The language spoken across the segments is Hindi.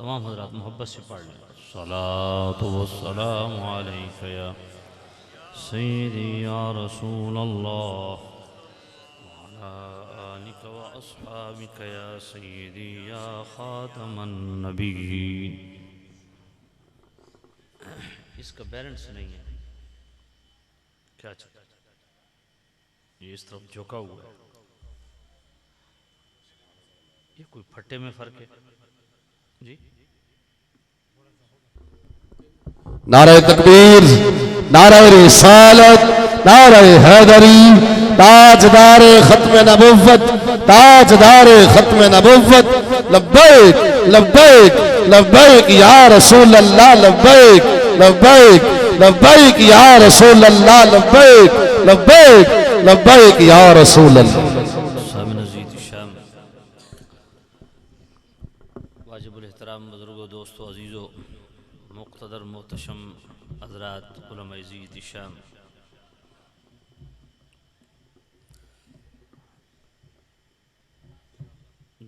तमाम हज़रात मोहब्बत से पढ़ लें। सलातो वस्सलाम अलैका या सय्यदी या रसूल अल्लाह व अला आलिका व अस्हाबिका या सय्यदी या खातमन नबीय्यीन। इसका बैलेंस नहीं है, क्या चीज़ ये इस तरफ झुका हुआ है, ये कोई फट्टे में फ़र्क है जी। नारे तकबीर, नारे रिसालत, नारे हैदरी, ताजदारे खत्म नबुव्वत, ताजदारे खत्म नबुव्वत। लब्बैक लब्बैक लब्बैक या रसूल अल्लाह, लब्बैक लब्बैक लब्बैक या रसूल अल्लाह, लब्बैक लब्बैक लब्बैक या रसूल अल्लाह। वाजिबुल एहतराम बुजुर्गों, दोस्तों, अजीज़ों, मुक़्तदर मोहतशम हज़रात, उलमा-ए ज़ीद-ए-शाम,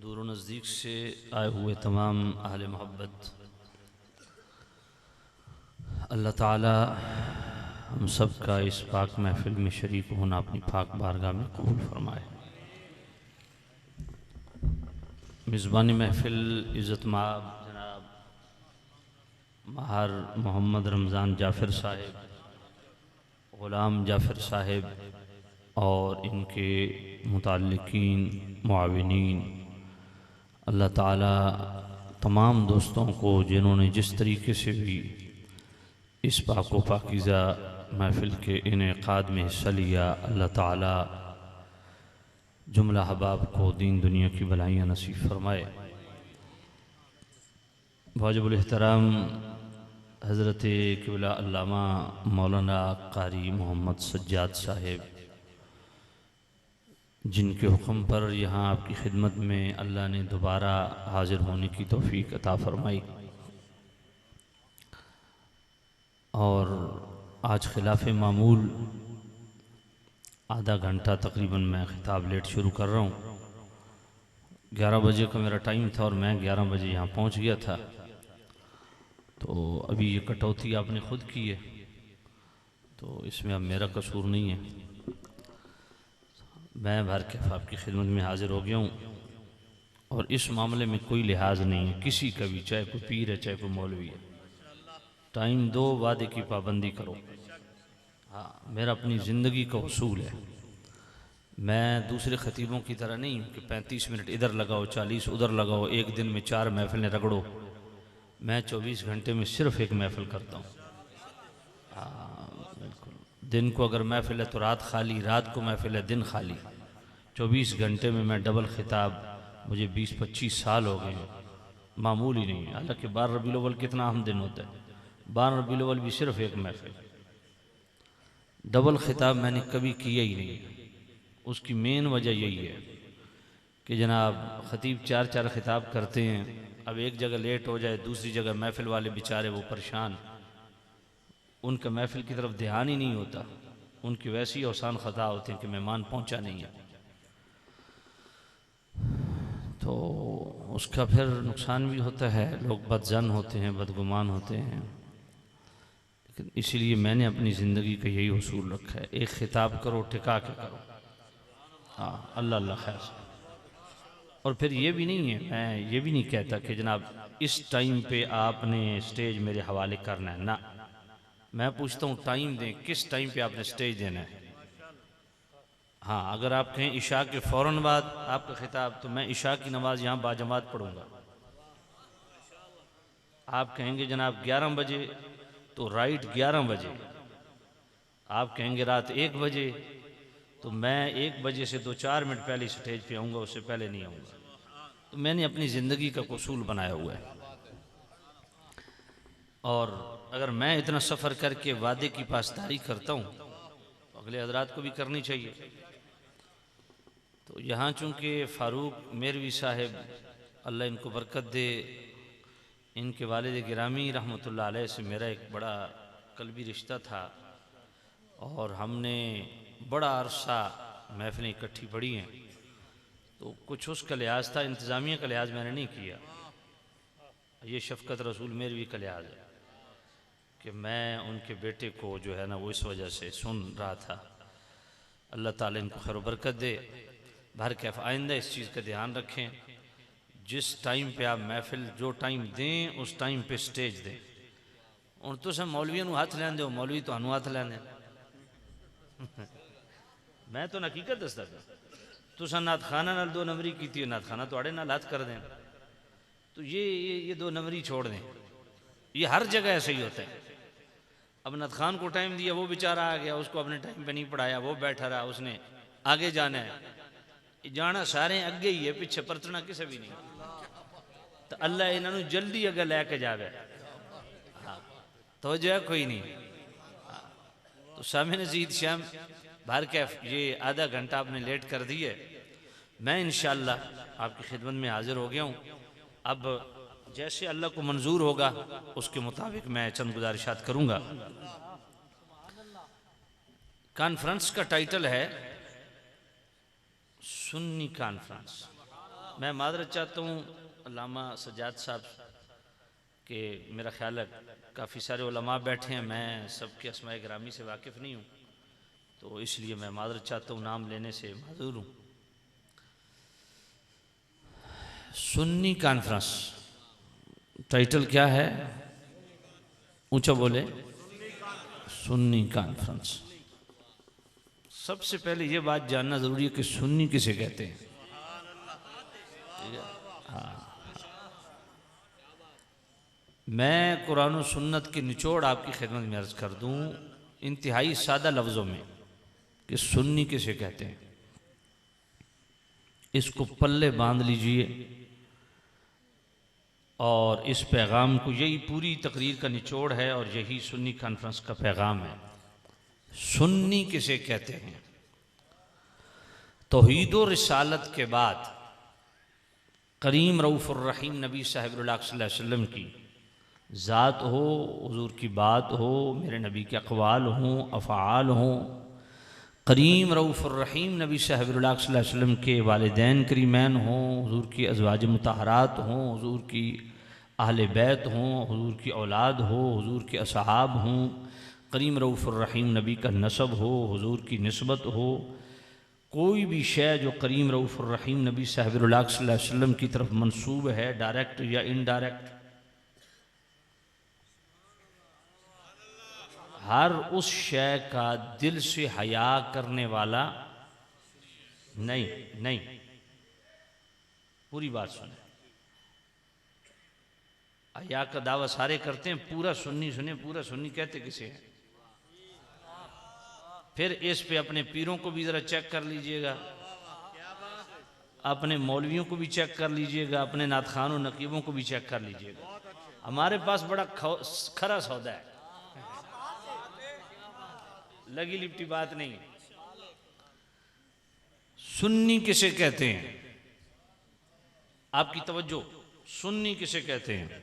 दूर व नज़दीक से आए हुए तमाम अहले मोहब्बत, अल्लाह ताला हम सब का इस पाक महफिल में शरीक होना अपनी पाक बारगाह में कबूल फरमाए। मिज़बानी महफिल इज़्ज़त माब जनाब माहर मोहम्मद रमज़ान जाफ़िर साहिब, ग़ुलाम जाफ़िर साहिब और इनके मुताल्लिकीन मुआविनीन, अल्लाह ताला तमाम दोस्तों को जिन्होंने जिस तरीके से भी इस पाको पाकीज़ा महफिल के इनेक़ाद में हिस्सा लिया, अल्लाह ताला जुमला हबाब को दीन दुनिया की भलाइयाँ नसीब फरमाए। वाजिबुल एहतराम हज़रत क़िबला अल्लामा मौलाना क़ारी मोहम्मद सज्जाद साहिब, जिनके हुक्म पर यहाँ आपकी खिदमत में अल्लाह ने दोबारा हाज़िर होने की तौफ़ीक़ अता फ़रमाई और आज खिलाफ़ मामूल आधा घंटा तकरीबन मैं ख़िताब लेट शुरू कर रहा हूँ। 11 बजे का मेरा टाइम था और मैं 11 बजे यहाँ पहुँच गया था, तो अभी ये कटौती आपने ख़ुद की है, तो इसमें अब मेरा कसूर नहीं है। मैं भर के आपकी खिदमत में हाज़िर हो गया हूँ और इस मामले में कोई लिहाज नहीं है किसी का भी, चाहे कोई पीर है चाहे कोई मौलवी है। टाइम दो, वादे की पाबंदी करो। हाँ, मेरा अपनी ज़िंदगी का उसूल है। मैं दूसरे ख़तीबों की तरह नहीं कि 35 मिनट इधर लगाओ 40 उधर लगाओ, एक दिन में 4 महफ़िलें रगड़ो। मैं 24 घंटे में सिर्फ़ एक महफ़िल करता हूँ। हाँ बिल्कुल, दिन को अगर महफ़िल है तो रात खाली, रात को महफ़िल है दिन खाली। 24 घंटे में मैं डबल ख़िताब, मुझे 20-25 साल हो गए, मामूली नहीं है। हालाँकि 12 रबीउल अव्वल कितना अहम दिन होता है, 12 रबीउल अव्वल भी सिर्फ़ एक महफ़िल। डबल ख़िताब मैंने कभी किया ही नहीं। उसकी मेन वजह यही है कि जनाब ख़तीब 4-4 ख़िताब करते हैं, अब एक जगह लेट हो जाए, दूसरी जगह महफ़िल वाले बेचारे वो परेशान। उनका महफिल की तरफ ध्यान ही नहीं होता, उनकी वैसी आसान ख़ता होती है कि मेहमान पहुंचा नहीं है, तो उसका फिर नुकसान भी होता है, लोग बदजन होते हैं, बदगुमान होते हैं। लेकिन इसीलिए मैंने अपनी ज़िंदगी का यही उसूल रखा है, एक खिताब करो टिका के करो, हाँ अल्लाह अल्लाह खैर से। और फिर ये भी नहीं है, मैं ये भी नहीं कहता कि जनाब इस टाइम पे आपने स्टेज मेरे हवाले करना है ना, मैं पूछता हूँ टाइम दें, किस टाइम पे आपने स्टेज देना है। हाँ अगर आप कहें इशा के फ़ौरन बाद आपका खिताब, तो मैं इशा की नमाज़ यहाँ बाजमात पढ़ूँगा। आप कहेंगे जनाब 11 बजे, तो राइट 11 बजे। आप कहेंगे रात 1 बजे, तो मैं 1 बजे से 2-4 मिनट पहले स्टेज पे आऊँगा, उससे पहले नहीं आऊँगा। तो मैंने अपनी ज़िंदगी का उसूल बनाया हुआ है। और अगर मैं इतना सफ़र करके वादे की पासदारी करता हूँ तो अगले हज़रात को भी करनी चाहिए। तो यहाँ चूँकि फ़ारूक मेरवी साहिब अल्लाह इनको बरकत दे, इनके वालिद गिरामी रहमतुल्लाह अलैह से मेरा एक बड़ा कल्बी रिश्ता था और हमने बड़ा अरसा महफिलें इकट्ठी पढ़ी हैं, तो कुछ उसका लिहाज था, इंतज़ामिया का लिहाज मैंने नहीं किया। ये शफ़क़त रसूल मेरवी का लिहाज है कि मैं उनके बेटे को जो है ना वो इस वजह से सुन रहा था। अल्लाह ताला इनको खैर बरकत दे। भर कैफ आइंदा इस चीज़ का ध्यान रखें, जिस टाइम पे आप महफिल जो टाइम दें उस टाइम पे स्टेज दें। और तुम मौलवियों को हाथ लैन दो, मौलवी तो हाथ लैने मैं तो हकीकत दसदा पिया, तुसा नात खाना नाल 2 नंबरी की थी, नात खाना थोड़े नाल हाथ कर दें, तो ये 2 नंबरी छोड़ दें। ये हर जगह ऐसे ही होता है। अब नत खान को टाइम दिया, वो बेचारा आ गया, उसको अपने टाइम पे नहीं पढ़ाया, वो बैठा रहा, उसने आगे जाना है। जाना सारे अगे ही है, पीछे परतना किसे भी नहीं। तो अल्लाह इन्होंने जल्दी अगर लैके जावे, हाँ तो जो है कोई नहीं। तो सामने नज़ीद श्याम भर कैफ ये आधा घंटा आपने लेट कर दी है, मैं इंशाअल्लाह आपकी खिदमत में हाजिर हो गया हूँ। अब जैसे अल्लाह को मंजूर होगा उसके मुताबिक मैं चंद गुजारिशात करूँगा। कॉन्फ्रेंस का टाइटल है सुन्नी कॉन्फ्रेंस। मैं मादरत चाहता हूँ अल्लामा सज्जाद साहब के, मेरा ख्याल है काफ़ी सारे उलमा बैठे हैं, मैं सबके अस्माए गिरामी से वाकिफ़ नहीं हूँ, तो इसलिए मैं मादरत चाहता हूँ, नाम लेने से माजूर हूँ। सुन्नी कॉन्फ्रेंस टाइटल क्या है? ऊंचा बोले। सुन्नी कॉन्फ्रेंस। सबसे पहले ये बात जानना ज़रूरी है कि सुन्नी किसे कहते हैं। हाँ, मैं कुरान और सुन्नत की निचोड़ आपकी खिदमत में अर्ज़ कर दूँ इंतहाई सादा लफ्ज़ों में कि सुन्नी किसे कहते हैं। इसको पल्ले बांध लीजिए और इस पैगाम को, यही पूरी तकरीर का निचोड़ है और यही सुन्नी कॉन्फ्रेंस का पैगाम है। सुन्नी किसे कहते हैं? तौहीद और रिसालत के बाद करीम रऊफ़ुर रहीम नबी साहिबुल्लाह सल्लल्लाहु अलैहि वसल्लम की ज़ात हो, हुज़ूर की बात हो, मेरे नबी के अक़वाल हों, अफ़आल हों, करीम रऊफ़ुर रहीम नबी साहिबुल्लाह सल्लल्लाहु अलैहि वसल्लम के वालिदैन करीमैन हों, हुज़ूर की अज़वाज मुतहरात हों, हुज़ूर की अहले बैत हों, हुज़ूर की औलाद हो, हुज़ूर के असहाब हों, करीम रऊफ़ुर रहीम नबी का नसब हो, हुज़ूर की निस्बत हो, कोई भी शय जो करीम रऊफ़ुर रहीम नबी साहिबुल्लाह सल्लल्लाहु अलैहि वसल्लम की तरफ मंसूब है, डायरेक्ट या इनडायरेक्ट, हर उस शय का दिल से हया करने वाला नहीं। पूरी बात सुने, हया का दावा सारे करते हैं, पूरा सुन्नी सुने, पूरा सुन्नी कहते किसे हैं? फिर इस पे अपने पीरों को भी ज़रा चेक कर लीजिएगा, अपने मौलवियों को भी चेक कर लीजिएगा, अपने नातखानों नकीबों को भी चेक कर लीजिएगा। हमारे पास बड़ा खरा सौदा है, लगी लिपटी बात नहीं। सुन्नी किसे कहते हैं? आपकी तवज्जो, सुन्नी किसे कहते हैं?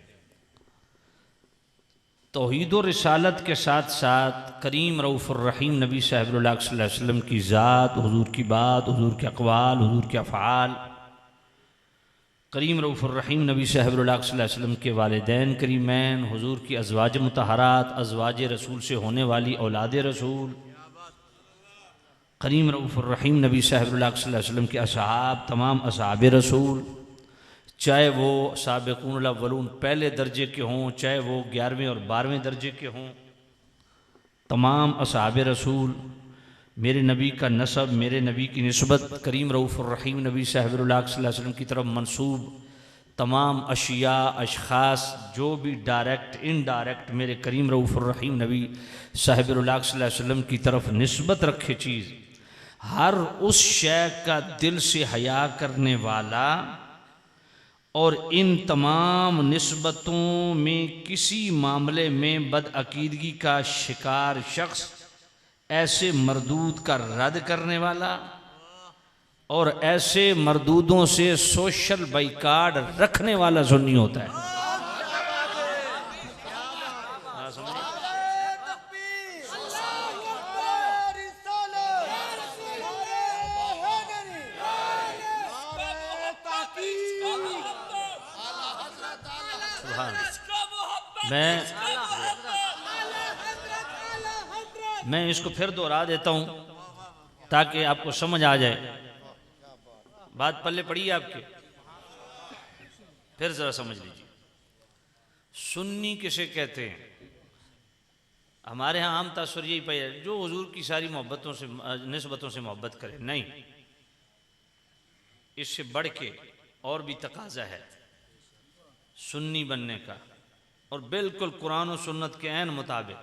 तौहीद और रिसालत के साथ साथ करीम रऊफ़ुर रहीम नबी साहिबुल्लाह सल्लल्लाहु अलैहि वसल्लम की ज़ात, हुजूर की बात, हुजूर के अक़वाल, हुजूर के अफ़आल, करीम रऊफ़ुर रहीम नबी साहिबुल्लाह सल्लल्लाहु अलैहि वसल्लम के वालिदैन करीमैन, हुजूर की अज़वाज मुतहरात, अज़वाज रसूल से होने वाली औलाद रसूल, करीम रऊफ़ुर रहीम नबी साहिबुल्लाह सल्लल्लाहु अलैहि वसल्लम के असहाब, तमाम असहाब रसूल, चाहे वो साबिक़ून अव्वलून पहले दर्जे के हों, चाहे वो 11वें और 12वें दर्जे के हों, तमाम असहाब रसूल, मेरे नबी का नसब, मेरे नबी की निस्बत करीम रऊफ़ुर रहीम नबी साहिबुल्लाह सल्लल्लाहु अलैहि वसल्लम की तरफ मंसूब तमाम अशिया अशख़ास जो भी डायरेक्ट इनडायरेक्ट मेरे करीम रऊफ़ुर रहीम नबी साहिबुल्लाह सल्लल्लाहु अलैहि वसल्लम की तरफ निस्बत रखे चीज़, हर उस शय का दिल से हया करने वाला और इन तमाम निस्बतों में किसी मामले में बदअकीदगी का शिकार शख्स ऐसे मरदूद का रद्द करने वाला और ऐसे मरदूदों से सोशल बाइकाट रखने वाला सुन्नी होता है। मैं इसको फिर दोहरा देता हूं ताकि आपको समझ आ जाए। बात पल्ले पड़ी है आपके, फिर जरा समझ लीजिए। सुन्नी किसे कहते हैं? हमारे यहाँ आम तासुर यही पाया जो हुजूर की सारी मोहब्बतों से निस्बतों से मोहब्बत करे, नहीं, इससे बढ़ के और भी तकाजा है सुन्नी बनने का, और बिल्कुल कुरान और सुन्नत के ऐन मुताबिक।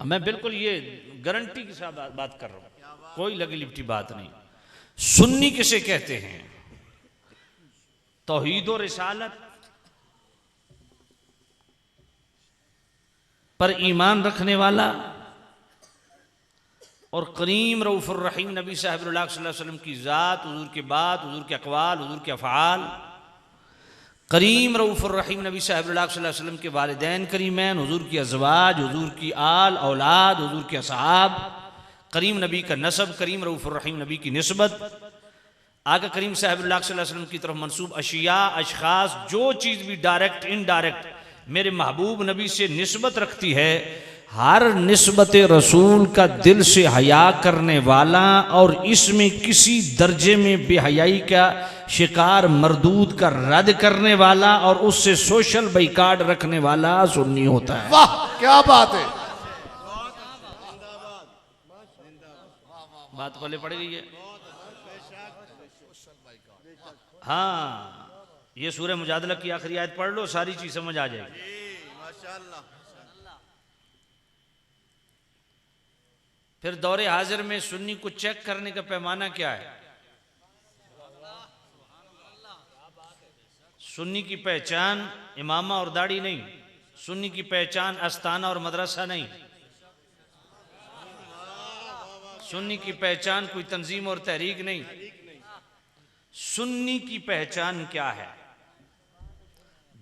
मैं बिल्कुल ये गारंटी के साथ बात कर रहा हूं, कोई लगी लिपटी बात नहीं। सुन्नी किसे कहते हैं? तौहीद और रिसालत पर ईमान रखने वाला और करीम रऊफ़ुर रहीम नबी साहिबुल्लाह सल्लल्लाहु अलैहि वसल्लम की ज़ात, हुजूर के बात, हुजूर के अक़वाल, हुजूर के अफ़आल, करीम रऊफ़ुर रहीम नबी साहिबुल्लाह सल्लल्लाहु अलैहि वसल्लम के वालिदैन करीमैन, हुजूर की अज़वाज, हुजूर की आल औलाद, हुजूर के असहाब, करीम नबी का नसब, करीम रऊफ़ुर रहीम नबी की निस्बत, आका करीम साहिबुल्लाह सल्लल्लाहु अलैहि वसल्लम की तरफ मंसूब अशिया अशख़ास जो चीज़ भी डायरेक्ट इनडायरेक्ट मेरे महबूब नबी से निस्बत रखती है, हर निस्बत रसूल का दिल से हया करने वाला और इसमें किसी दर्जे में बेहयाई का शिकार मरदूद का रद्द करने वाला और उससे सोशल बाइकाट रखने वाला सुन्नी होता है। वाह क्या बात है, बात पहले पड़ गई है। हाँ, ये सूरह मुजादला की आखिरी आयत पढ़ लो, सारी चीज समझ आ जाएगी। फिर दौरे हाजिर में सुन्नी को चेक करने का पैमाना क्या है? सुन्नी की पहचान इमामा और दाढ़ी नहीं, सुन्नी की पहचान आस्ताना और मदरसा नहीं, सुन्नी की पहचान कोई तंजीम और तहरीक नहीं। सुन्नी की पहचान क्या है?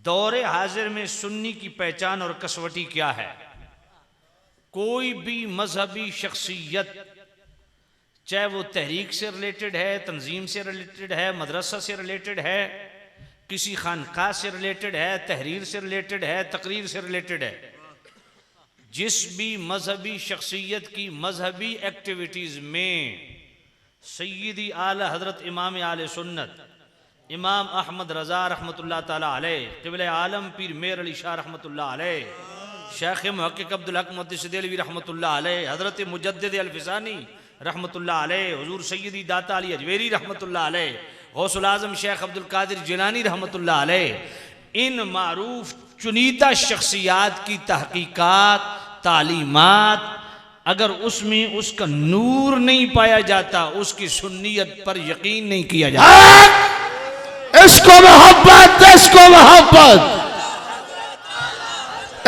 दौरे हाजिर में सुन्नी की पहचान और कसवटी क्या है? कोई भी मजहबी शख्सियत, चाहे वो तहरीक से रिलेटेड है, तंजीम से रिलेटेड है, मदरसा से रिलेटेड है, किसी खानका से रिलेटेड है, तहरीर से रिलेटेड है, तकरीर से रिलेटेड है, जिस भी मजहबी शख्सियत की मजहबी एक्टिविटीज़ में सय्यदी आला हज़रत इमाम आले सुन्नत इमाम अहमद रज़ा रहमतुल्लाह ताला अलैह, क़िबले आलम पीर मेर अली शाह रहमतुल्लाह अलैह, शेख मुहक्किक अब्दुल हक मुहद्दिस देलवी रहमतुल्लाह अलैह, हज़रत मुजद्दिद अल-फ़िसानी रहमतुल्लाह अलैह, हुज़ूर सय्यदी दाता अली अजवेरी रहमतुल्लाह अलैह, गौसुल आज़म शेख अब्दुल कादिर जिलानी रहमतुल्लाह अलैह, इन मारूफ चुनीदा शख्सियात की तहकीकात तालीमात अगर उसमें उसका नूर नहीं पाया जाता, उसकी सुन्नियत पर यकीन नहीं किया जाता। इसको मोहब्बत, इसको मोहब्बत,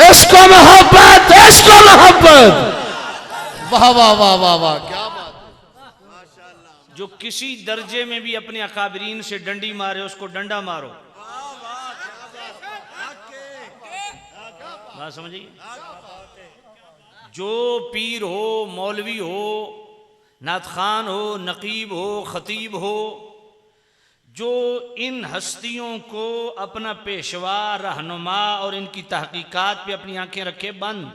इसको मोहब्बत, इसको मोहब्बत। वाह वाह वाह वाह वाह, क्या बात। जो किसी दर्जे में भी अपने अकाबरीन से डंडी मारे, उसको डंडा मारो। बात समझिए, जो पीर हो, मौलवी हो, नात खान हो, नकीब हो, खतीब हो, जो इन हस्तियों को अपना पेशवा, रहनुमा और इनकी तहकीकात पे अपनी आंखें रखे बंद,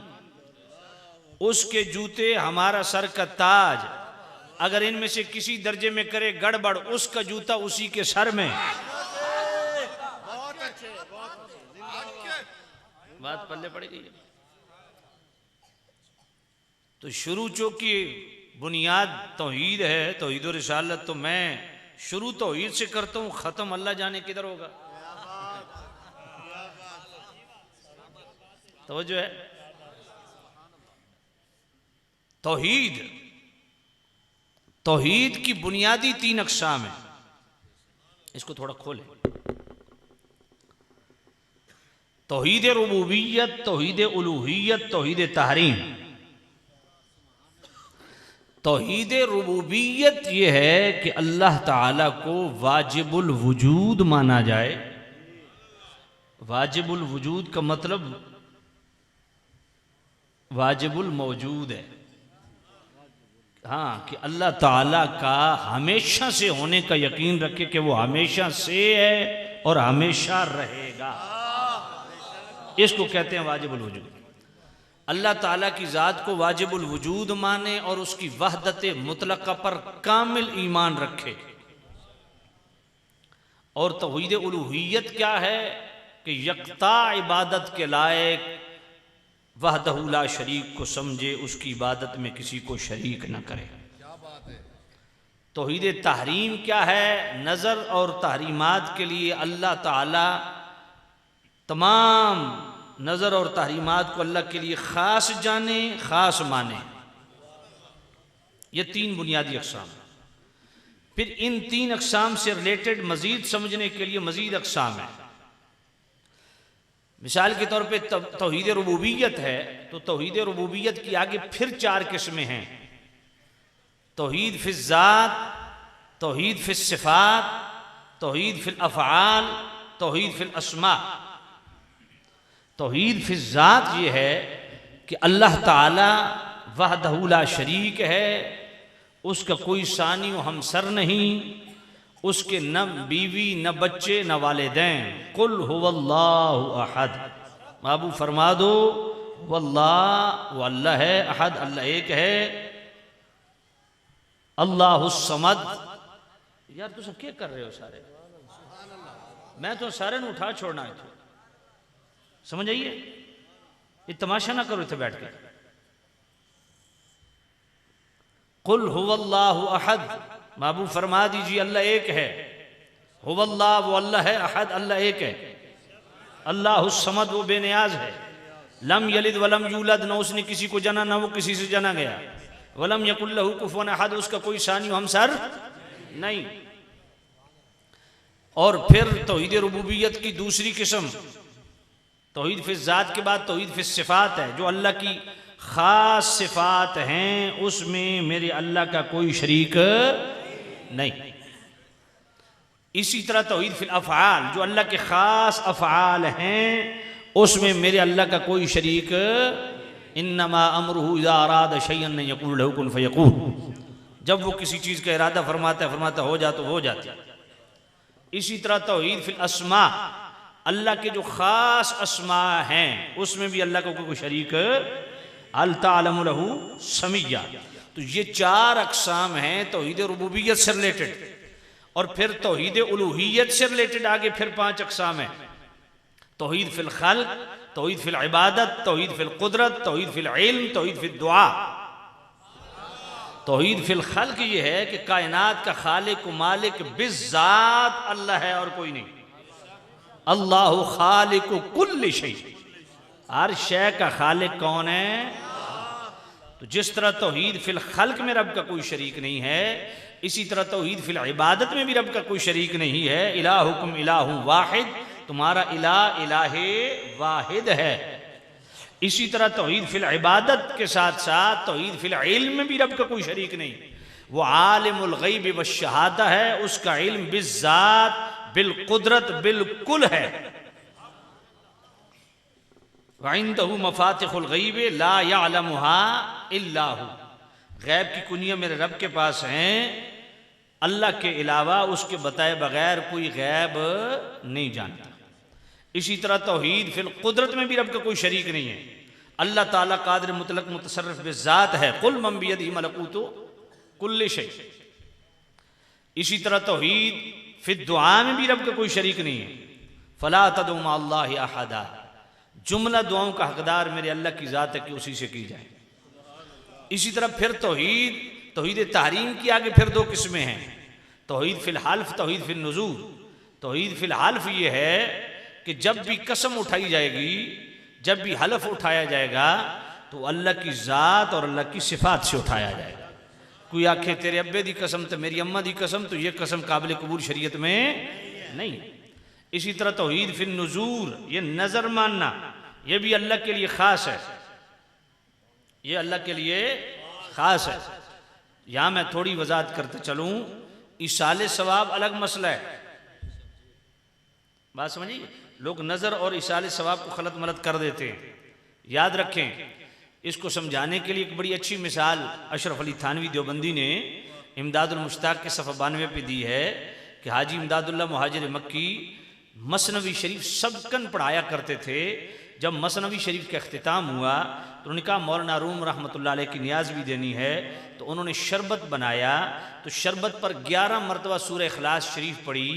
उसके जूते हमारा सर का ताज। अगर इनमें से किसी दर्जे में करे गड़बड़, उसका जूता उसी के सर में। बात पल्ले पड़ गई। तो शुरू चूंकि बुनियाद तौहीद है, तौहीद और रिसालत, तो मैं शुरू तौहीद से करता हूं, खत्म अल्लाह जाने किधर होगा। तवज्जो है। तौहीद, तौहीद की बुनियादी 3 अक़साम है। इसको थोड़ा खोलें। तौहीद रुबूबियत, तौहीद उलूहियत, तौहीद तहरीम। तौहीद रुबूबियत ये है कि अल्लाह ताला को वाजिबुल वजूद माना जाए। वाजिबुल वजूद का मतलब वाजिबुल मौजूद है। हाँ, कि अल्लाह ताला का हमेशा से होने का यकीन रखे कि वो हमेशा से है और हमेशा रहेगा। इसको कहते हैं वाजिबुल वजूद। अल्लाह ताला की ज़ात को वाजिबुल वजूद माने और उसकी वहदत मुतलक़ा पर कामिल ईमान रखे। और तौहीद उलूहियत क्या है कि यकता इबादत के लायक वहदहू ला शरीक को समझे, उसकी इबादत में किसी को शरीक न करे। तौहीद तहरीम क्या है? नज़र और तहरीमात के लिए अल्लाह ताला तमाम नज़र और तहरीमात को अल्लाह के लिए ख़ास जाने, ख़ास माने। ये 3 बुनियादी अक़साम। फिर इन 3 अक़साम से रिलेटेड मज़ीद समझने के लिए मज़ीद अक़साम है। मिसाल के तौर पे तौहीद रुबूबियत है, तो तौहीद रुबूबियत की आगे फिर 4 किस्में हैं। तौहीद फिल ज़ात, तौहीद फिल सिफ़ात, तौहीद फिल अफ़आल, तौहीद फिल अस्मा। तौहीद फिल ज़ात ये है कि अल्लाह ताला वहदहू ला शरीक है, उसका कोई सानी व हमसर नहीं, उसके न बीवी, न बच्चे, न वालिदैन। कुल हुवल्लाहु अहद, बाबू फरमा दो वल्लाह, वो अल्लाह है, अहद अल्लाह एक है, अल्लाहुस समद। यार तुम क्या कर रहे हो सारे? मैं तो सारे ने उठा छोड़ना है, तो समझ आइए, ये तमाशा ना करो इतने बैठ के। कुल हुवल्लाहु अहद, बाबू फरमा दीजिए अल्लाह एक है। हुवल्लाह वो अल्लाह है, अहद अल्लाह एक है, अल्लाहुस समद वो बेनियाज है, लम यलिद वलम यूलद, न उसने किसी को जना, न वो किसी से जना गया, वलम यकुल लहू कुफुवन अहद, उसका कोई सानी हमसर नहीं। और फिर तौहीद रुबूबियत की दूसरी किस्म, तौहीद फिल ज़ात के बाद तौहीद फिल सिफ़ात है। जो अल्लाह की ख़ास सिफ़ात हैं उसमें मेरे अल्लाह का कोई शरीक नहीं। इसी तरह तौहीद फिल अफ़आल, जो अल्लाह के ख़ास अफ़आल हैं उसमें मेरे अल्लाह का कोई शरीक। इन्नमा अमरुहु इज़ा अरादा शैअन यक़ूलु लहू कुन फ़यकून, जब वो किसी चीज़ का इरादा फरमाता हो जा तो हो जाता है। इसी तरह तौहीद फिल अस्मा, अल्लाह के जो ख़ास अस्मा हैं उसमें भी अल्लाह का कोई शरीक। अल तालमु लहू समिय्या। तो ये 4 अक़साम हैं तौहीद रुबूबियत से रिलेटेड। और फिर तौहीद उलूहियत से रिलेटेड आगे फिर 5 अक़साम हैं। तौहीद फिल खल्क़, तौहीद फिल इबादत, तौहीद फिल कुदरत, तौहीद फिल इल्म, तौहीद फिल दुआ। तौहीद फिल खल्क़ ये है कि कायनात का खालिक मालिक बिज़ात अल्लाह है और कोई नहीं। अल्लाहु खालिकु कुल्लि शै, हर शय का खालिक कौन है? तो जिस तरह तौहीद फिल खल्क़ में रब का कोई शरीक नहीं है, इसी तरह तौहीद फिल इबादत में भी रब का कोई शरीक नहीं है। इलाहुकुम इलाहुन वाहिद, तुम्हारा इलाह इलाहे वाहिद है। इसी तरह तौहीद फिल इबादत के साथ साथ तौहीद फिल इल्म में भी रब का कोई शरीक नहीं। वो आलिमुल गैब व शहादा है, उसका इल्म बिज़ात बिल कुदरत बिल्कुल है। वइंदहु मफातिहुल गैब ला यअलमुहा इल्ला हु, गैब की कुनियाँ मेरे रब के पास हैं, अल्लाह के अलावा उसके बताए बगैर कोई गैब नहीं जानता। इसी तरह तौहीद फिल कुदरत में भी रब का कोई शरीक नहीं है। अल्लाह ताला कादिर मुतलक मुतसर्रिफ बिज़ात है, कुल मन बियदिही मलकूतु कुल्लि शै। इसी तरह तौहीद फिर दुआ में भी रब का कोई शरीक नहीं है। फला तदउ मअल्लाहि अहदा, जुमला दुआओं का हकदार मेरे अल्लाह की ज़ात है कि उसी से की जाए। इसी तरह फिर तौहीद तहरीम की आगे फिर दो किस्में हैं, तौहीद फिल हल्फ, तौहीद फिल नुज़ूर। तौहीद फिल हल्फ ये है कि जब भी कसम उठाई जाएगी, जब भी हलफ उठाया जाएगा तो अल्लाह की ज़ात और अल्लाह की सिफात से उठाया जाएगा। कोई आखे तेरे अब्बे दी कसम तो मेरी अम्मा दी कसम, तो ये कसम काबिल कबूल शरीयत में नहीं। इसी तरह तौहीद फिल नुज़ूर, ये नज़र मानना, ये भी अल्लाह के लिए ख़ास है, ये अल्लाह के लिए ख़ास है। यहाँ मैं थोड़ी वजाहत करते चलूँ, इसाले सवाब अलग मसला है, बात समझिए। लोग नज़र और इसाले सवाब को खलत मलत कर देते हैं। याद रखें, इसको समझाने के लिए एक बड़ी अच्छी मिसाल अशरफ अली थानवी देवबंदी ने इमदादुल मुश्ताक के सफ़ा 92 पे दी है कि हाजी इमदादुल्लाह मुहाजिर मक्की मसनवी शरीफ सबकन पढ़ाया करते थे। जब मसनवी शरीफ का अख्तिताम हुआ तो उन्होंने कहा मौलाना रूम रहमतुल्लाह अलैह की नियाज भी देनी है, तो उन्होंने शरबत बनाया, तो शरबत पर 11 मरतबा सूरह इखलास शरीफ पढ़ी।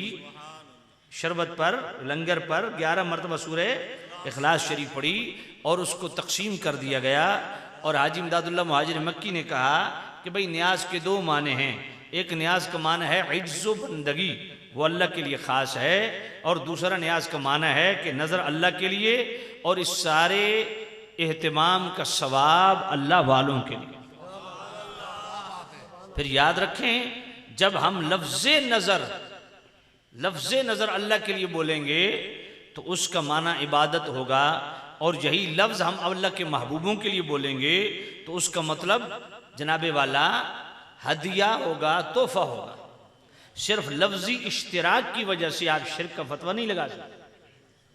शरबत पर, लंगर पर 11 मरतबा सूरह इखलास शरीफ पढ़ी और उसको तकसीम कर दिया गया। और हाजी इमदादुल्लाह मुहाजिर मक्की ने कहा कि भाई न्याज के दो माने हैं, एक न्याज का माना है इज्ज़ो बंदगी, वो अल्लाह के लिए ख़ास है, और दूसरा न्याज का माना है कि नज़र अल्लाह के लिए और इस सारे एहतिमाम का सवाब अल्लाह वालों के लिए। फिर याद रखें, जब हम लफ्ज़ नज़र अल्लाह के लिए बोलेंगे तो उसका माना इबादत होगा, और यही लफ्ज़ हम अल्लाह के महबूबों के लिए बोलेंगे तो उसका मतलब जनाबे वाला हदिया होगा, तोहफा होगा। सिर्फ लफ्ज़ी इश्तिराक की वजह से आप शिर्क का फतवा नहीं लगा सकते,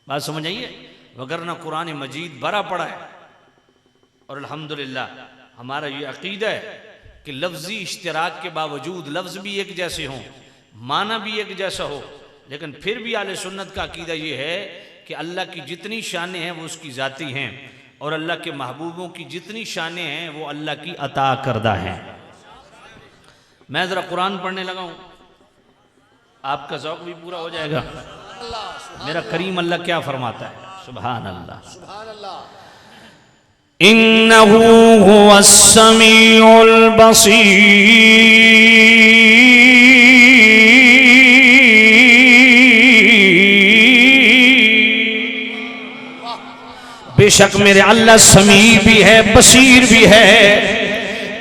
बात समझ आइए। वगरना कुरान मजीद भरा पड़ा है, और अल्हम्दुलिल्लाह हमारा ये अकीदा है कि लफ्ज़ी इश्तिराक के बावजूद लफ्ज़ भी एक जैसे हों, माना भी एक जैसा हो, लेकिन फिर भी आले सुन्नत का अकीदा ये है कि अल्लाह की जितनी शानें हैं वो उसकी ज़ाती हैं, और अल्लाह के महबूबों की जितनी शानें हैं वो अल्लाह की अता करदा हैं। मैं ज़रा कुरान पढ़ने लगा हूँ, आपका ज़ौक़ भी पूरा हो जाएगा। मेरा करीम अल्लाह क्या फरमाता है, सुभान अल्लाह। इन्नहु हुवस समीउल बसीर, बेशक मेरे अल्लाह समी भी है, बसीर भी है।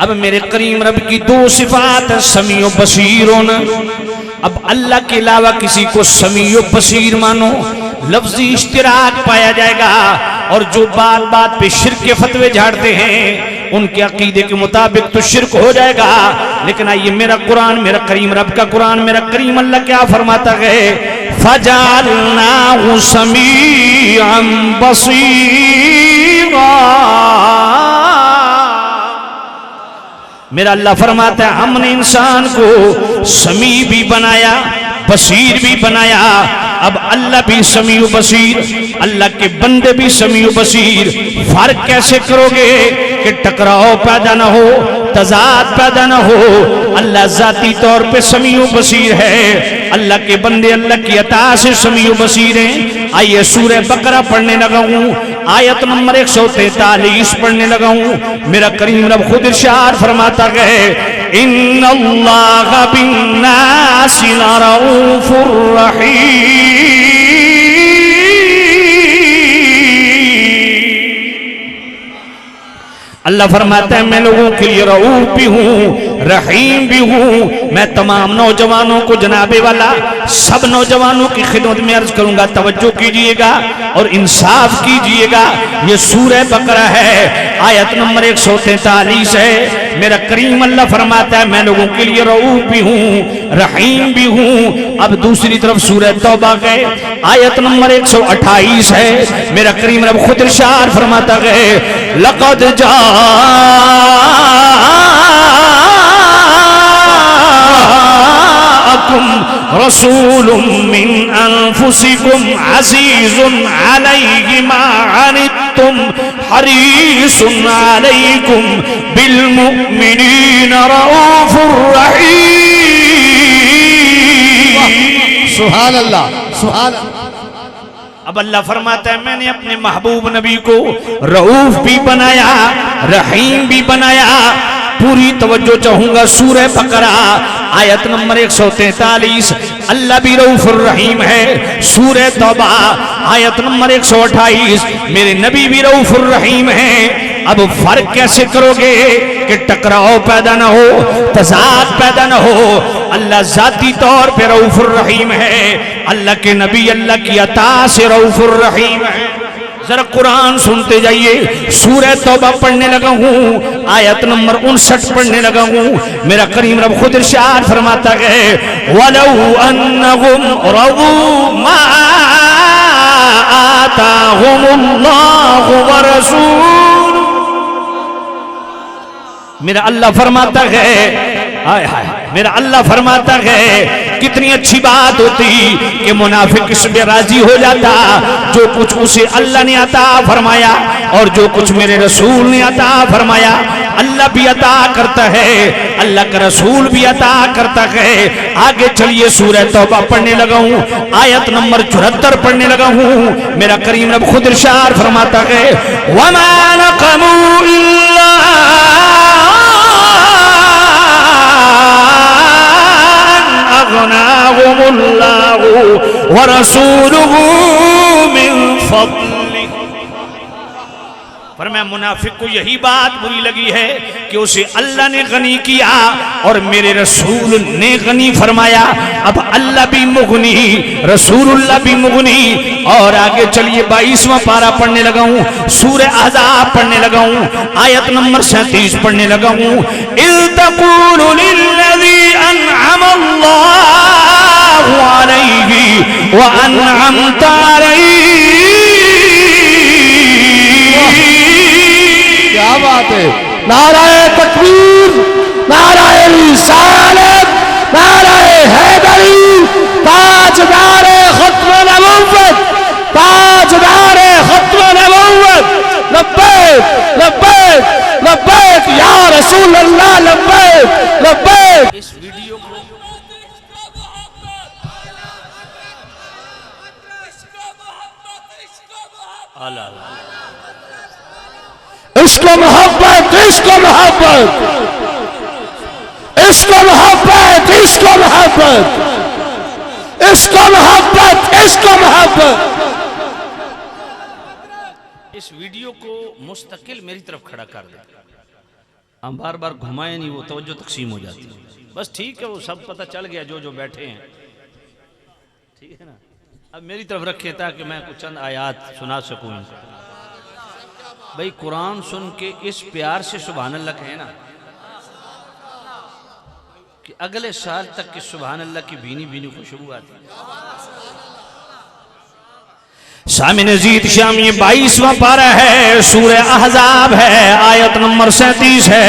अब मेरे करीम रब की दो सिफात है, समी और बसीर होना। अब अल्लाह के अलावा किसी को समी और बसीर मानो, लफ्जी इश्तिराक पाया जाएगा। और जो बात बात पे शिर्क के फतवे झाड़ते हैं उनके अकीदे के मुताबिक तो शिर्क हो जाएगा। लेकिन आइए मेरा कुरान, मेरा करीम रब का कुरान, मेरा करीम अल्लाह क्या फरमाता है, फजअलनाहु समीअन बसीरा। मेरा अल्लाह फरमाता है हमने इंसान को समी भी बनाया, बसीर भी बनाया। अब अल्लाह भी समी व बसीर, अल्लाह के बंदे भी समी व बसीर। फर्क कैसे करोगे कि टकराव पैदा ना हो, तजाद पैदा ना हो। अल्लाह जाती तौर पे समी व बसीर है, अल्लाह के बंदे अल्लाह की अता से समी व बसीर हैं। आइए सूरह बकरा पढ़ने लगा हूँ, आयत नंबर 143 पढ़ने लगा हूँ। मेरा करीम रब खुद इरशाद फरमाता है, इन्नल्लाह बिन्नासि लरऊफुर रहीम। अल्लाह फरमाता है मैं लोगों के लिए रऊफ भी हूँ, रहीम भी हूँ। मैं तमाम नौजवानों को जनाबे वाला सब नौजवानों की खिदमत में अर्ज करूंगा, तवज्जो कीजिएगा और इंसाफ कीजिएगा। ये सूरह बकरा है, आयत नंबर 143 है। मेरा करीम अल्लाह फरमाता है मैं लोगों के लिए रऊफ भी हूँ, रहीम भी हूँ। अब दूसरी तरफ सूरह तौबा गए, आयत नंबर 128 है। मेरा करीम रब खुद इरशाद फरमाता है लक़द जाअकुम रसूलुम मिन अनफुसिकुम अज़ीज़ुन अलैहि मा अनित्तुम हरीसुन अलैकुम बिल मुमिनीना रऊफुर रहीम। सुभान अल्लाह, सुभान अल्लाह। अब अल्लाह फरमाता है मैंने अपने महबूब नबी को रऊफ भी बनाया, रहीम भी बनाया। पूरी तवज्जो चाहूंगा सूरह बकरा आयत नंबर 143, अल्लाह भी रऊफुर रहीम है। सूरह तौबा आयत नंबर 128, मेरे नबी भी रऊफुर रहीम है। अब फर्क कैसे करोगे कि टकराव पैदा ना हो, तजाद पैदा ना हो। अल्लाह जाती तौर पे रऊफुर रहीम है, अल्लाह के नबी अल्लाह की अता से रऊफुर रहीम है। जरा कुरान सुनते जाइए। सूरह तौबा पढ़ने लगा हूँ, आयत नंबर 59 पढ़ने लगा हूँ। मेरा करीम रब खुद इरशाद फरमाता है वलौ अन्नहुम रदू मा आताहुमुल्लाहु व रसूलुहु। मेरा अल्लाह फरमाता है, हाय हाय, मेरा अल्लाह फरमाता है कितनी अच्छी बात होती कि मुनाफिक इसमें राजी हो जाता जो कुछ उसे अल्लाह ने अता फरमाया और जो कुछ मेरे रसूल ने अता फरमाया। अल्लाह भी अता करता है, अल्लाह का रसूल भी अता करता है। आगे चलिए सूरह तौबा पढ़ने लगा हूँ, आयत नंबर 74 पढ़ने लगा हूँ। मेरा करीम रब खुद इरशाद फरमाता है वमा नक़मू इल्ला अग़नाहुमुल्लाहु व रसूलुहु मिन फ़ज़लिह। पर मैं मुनाफिक को यही बात बुरी लगी है कि उसे अल्लाह ने गनी किया और मेरे रसूल ने गनी फरमाया। अब अल्लाह भी मुगनी, रसूलुल्लाह भी मुगनी। और आगे चलिए 22वां पारा पढ़ने लगा हूँ, सूरह अहज़ाब पढ़ने लगा हूँ, आयत नंबर 37 पढ़ने लगा हूँ। इज़ तक़ूलु लिल्लज़ी अनअमल्लाहु अलैहि व अनअमता अलैहि। क्या बात है। नाराए तकबीर, नाराए रिसालत, नाराए हैदरी, ताजदारे खत्म नबुव्वत, ताजदारे खत्म नबुव्वत। लब्बैक लब्बैक लब्बैक या रसूल अल्लाह, लब्बैक लब्बैक। इस वीडियो को आला इश्क मोहब्बत, इश्क मोहब्बत, इश्क मोहब्बत, इश्क मोहब्बत, इश्क मोहब्बत, इश्क मोहब्बत। इस वीडियो को मुस्तकिल मेरी तरफ खड़ा कर दे। हम बार बार घुमाए नहीं, वो तवज्जो तकसीम हो जाती है। बस ठीक है, वो सब पता चल गया जो जो बैठे हैं, ठीक है ना। अब मेरी तरफ रखे ताकि मैं कुछ चंद आयात सुना सकूं इनको। भाई कुरान सुन के इस प्यार से सुभान अल्लाह कहे ना कि अगले साल तक की सुभान अल्लाह की भीनी भीनी खुशबू आती है। सामिन जीत शाम ये 22वां पारा है, सूरह अहज़ाब है, आयत नंबर 37 है।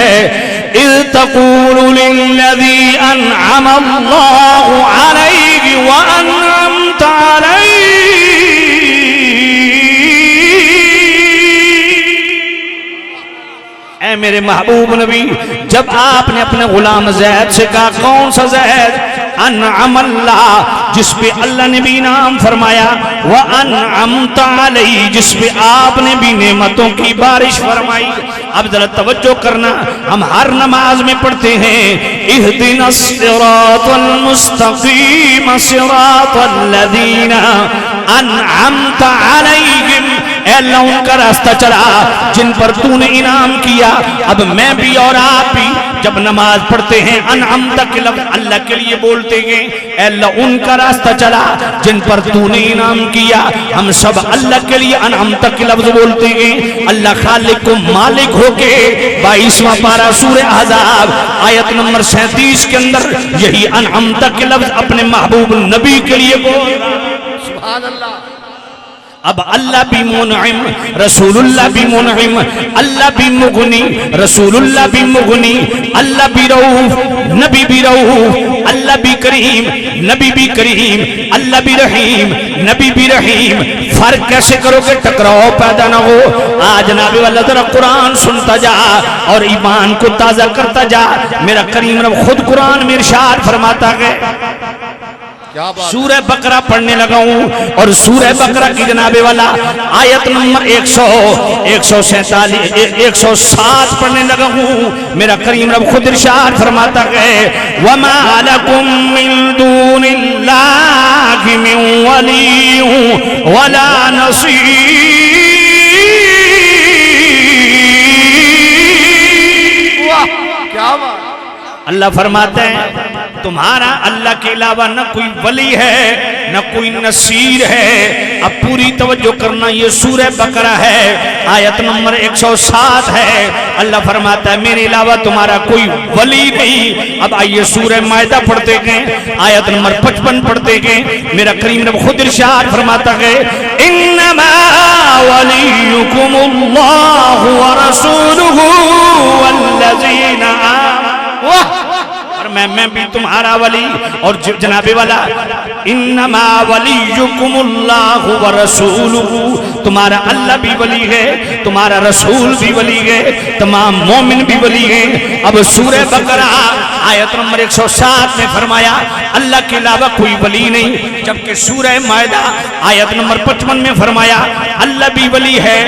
इज़ तक़ूलु लिल्लज़ी अनअमल्लाहु अलैहि व अनअमता अलैहि। ऐ मेरे महबूब नबी, जब आपने अपने गुलाम ज़ैद से कहा कौन सा ज़ैद? अनअमल्ला, जिस पे अल्लाह ने भी इनाम फरमाया, व अनअमता अलैहि, जिस पे आपने भी नेमतों की बारिश फरमाई। अब जरा तवज्जो करना, हम हर नमाज में पढ़ते हैं इहदिनस सिरातल मुस्तकीम सिरातल लज़ीना अनअमता अलैहिम। अल्लाह उनका रास्ता चला जिन पर तूने इनाम किया। अब मैं भी और आप भी जब नमाज पढ़ते हैं अनअमत के लफ्ज अल्लाह के लिए बोलते हैं, अल्लाह उनका रास्ता चला जिन पर तूने इनाम किया। हम सब अल्लाह के लिए अनअमत के लफ्ज बोलते हैं। अल्लाह खालिक को मालिक होके 22वां पारा सूरह अहज़ाब आयत नंबर 37 के अंदर यही अनअमत के लफ्ज अपने महबूब नबी के लिए बोल। सुभान अल्लाह। अब अल्लाह भी मुनइम, रसूलुल्लाह भी मुनइम, अल्लाह भी मुगनी, रसूलुल्लाह भी मुगनी, अल्लाह भी रऊफ, नबी भी रऊफ, अल्लाह भी करीम, नबी भी करीम, अल्लाह भी रहीम, नबी भी रहीम। फर्क कैसे करोगे? टकराव पैदा ना हो। आज जनाबे वाला जरा कुरान सुनता जा और ईमान को ताजा करता जा। मेरा करीम रब खुद कुरान में इरशाद फरमाता है। सूरह बकरा पढ़ने लगा हूं और सूरह बकरा की जनाबे वाला आयत नंबर 147 पढ़ने लगा हूं। मेरा करीम रब खुद इरशाद फरमाता है, वमा लकुम मिन दूनिल्लाहि मिन वलिय्यिन वला नसीर। क्या बात। अल्लाह फरमाते हैं तुम्हारा अल्लाह के अलावा न कोई वली है न कोई नसीर है। अब पूरी तवज्जो करना, ये सूरह बकरा है, आयत नंबर 107 है। अल्लाह फरमाता है मेरे अलावा तुम्हारा कोई वली नहीं। अब आइए सूरह मायदा पढ़ते गए, आयत नंबर 55 पढ़ते गए। मेरा करीम रब खुद इरशाद फरमाता है, इन्नमा वलियुकुमुल्लाहु व रसूलुहु वल्लज़ीना आमनू। और मैं भी तुम्हारा वली और जनाबे वाला, इन्नमा वलियुकुमुल्लाहु व रसूलुहु, तुम्हारा अल्लाह भी वली है, तुम्हारा रसूल भी वली है, तमाम मोमिन भी वली है। अब सूरह बकरा आयत नंबर 107 में फरमाया अल्लाह के अलावा कोई वली नहीं, जबकि सूरह मायदा आयत नंबर 55 में फरमाया अल्लाह भी वली है,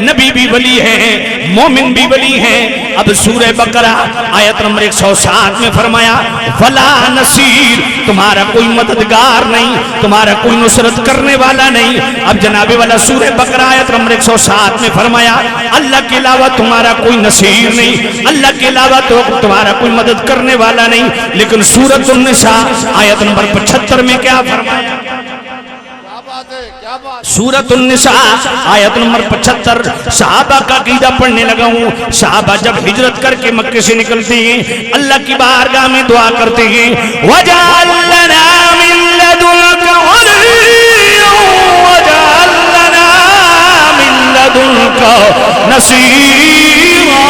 नबी भी वली है, मोमिन भी वली है। अब सूरह बकरा आयत नंबर 107 में फरमाया फला नसीर, तुम्हारा कोई मददगार नहीं, तुम्हारा कोई नुसरत करने वाला नहीं। अब जनाबे वाला सूरह बकरा आयत नंबर 107 में फरमाया अल्लाह के अलावा तुम्हारा कोई नसीर नहीं, अल्लाह के अलावा तो तुम्हारा कोई मदद करने वाला नहीं। लेकिन सूरत उन्निसा आयत नंबर 75 में क्या फरमाया? सूरत उन्निसा आयत नंबर 75 सहाबा का कीदा पढ़ने लगा हूं। सहाबा जब हिजरत करके मक्के से निकलते हैं अल्लाह की बारगाह में दुआ करते हैं, वजअल लना मिन लदुनका वलिय्यन वजअल लना मिन लदुनका नसीरा।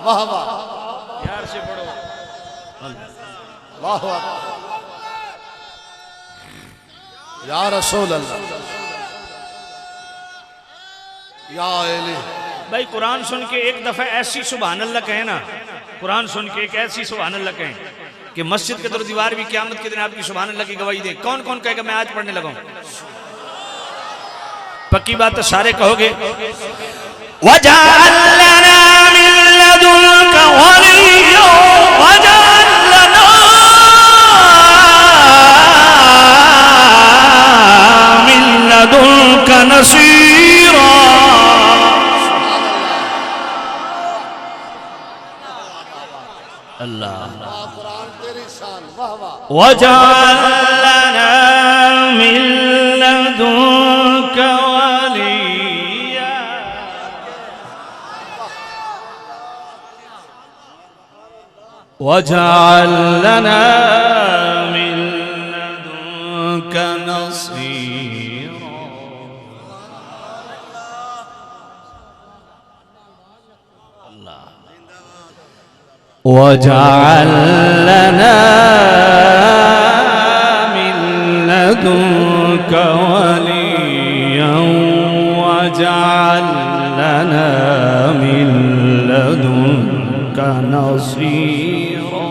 वाह वाह यार से पढ़ो। वाह वाह या रसूल अल्लाह या एली। भाई कुरान सुन के एक दफा ऐसी सुभान अल्लाह कहे ना, कुरान सुन के एक ऐसी सुभान अल्लाह कहें कि मस्जिद के दर दीवार भी क़यामत के दिन आपकी सुभान अल्लाह की गवाही दे। कौन कौन कहेगा मैं आज पढ़ने लगा हूं? पक्की बात तो सारे कहोगे। वजअल लना मिन लदुनका वलिय्यन वजअल लना मिन लदुनका नसीरा। अल्लाह कुरान तेरी शान। वाह वाह। वजअल लना मिन लदुनका वलिय्या। वजअल लना मिन लदुनका नसीरा। अल्लाह वजअल लना मिन लदुनका वलिय्यन वजअल लना मिन लदुनका नसीरा।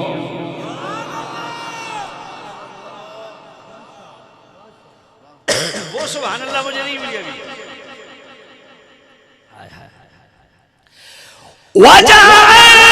वो सुभान अल्लाह मुझे नहीं मिली अभी। हाय हाय वजअल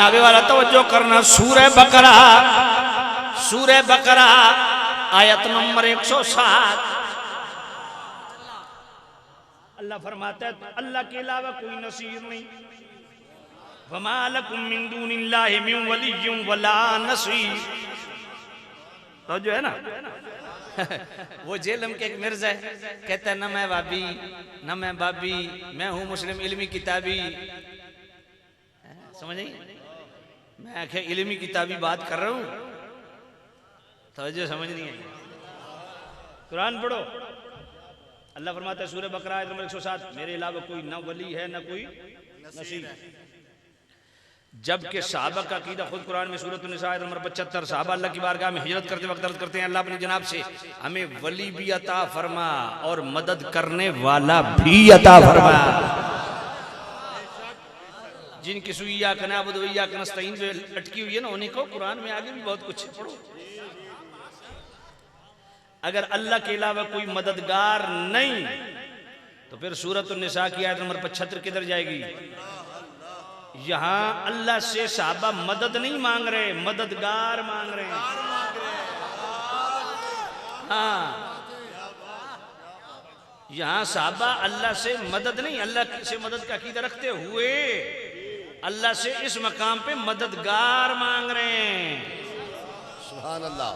आगे वाला तवज्जो करना, सूरह बकरा आयत नंबर 107। अल्लाह फरमाता है अल्लाह के अलावा कोई नसीर नहीं। वमा लकुम मिन दूनिल्लाहि मिन वलिय्यिन वला नसीर। तो जो है ना वो जेलम के एक मिर्जा है, कहता है ना मैं वाबी ना मैं बाबी, मैं हूँ मुस्लिम इल्मी किताबी। समझ नहीं, मैं आखिर इल्मी किताबी बात कर रहा हूँ, तो जो समझ नहीं आई। कुरान पढ़ो, अल्लाह फरमाता है सूरह बकरा आयत नंबर 107, मेरे अलावा कोई ना वली है ना कोई नसीर। जबकि सहाबा का अकीदा खुद कुरान में सूरत निसा आयत नंबर 75, सहाबा अल्लाह की बारगाह में हिजरत करते वक्त अर्ज करते हैं अल्लाह अपनी जनाब से हमें वली भी अता फरमा और मदद करने वाला भी अता फरमा। जिनकी सुइया कनाबुद वइया कनस्तईन पे अटकी हुई है ना, उन्हीं को कुरान में आगे भी बहुत कुछ है, पढ़ो। अगर अल्लाह के अलावा कोई मददगार नहीं तो फिर सूरत निसा की आयत नंबर 75 किधर जाएगी? यहां अल्लाह से साहबा मदद नहीं मांग रहे, मददगार मांग रहे हैं। हाँ, यहां साहबा अल्लाह से मदद नहीं, अल्लाह से मदद का अकीदा रखते हुए अल्लाह से इस मकाम पे मददगार मांग रहे हैं। सुभान अल्लाह।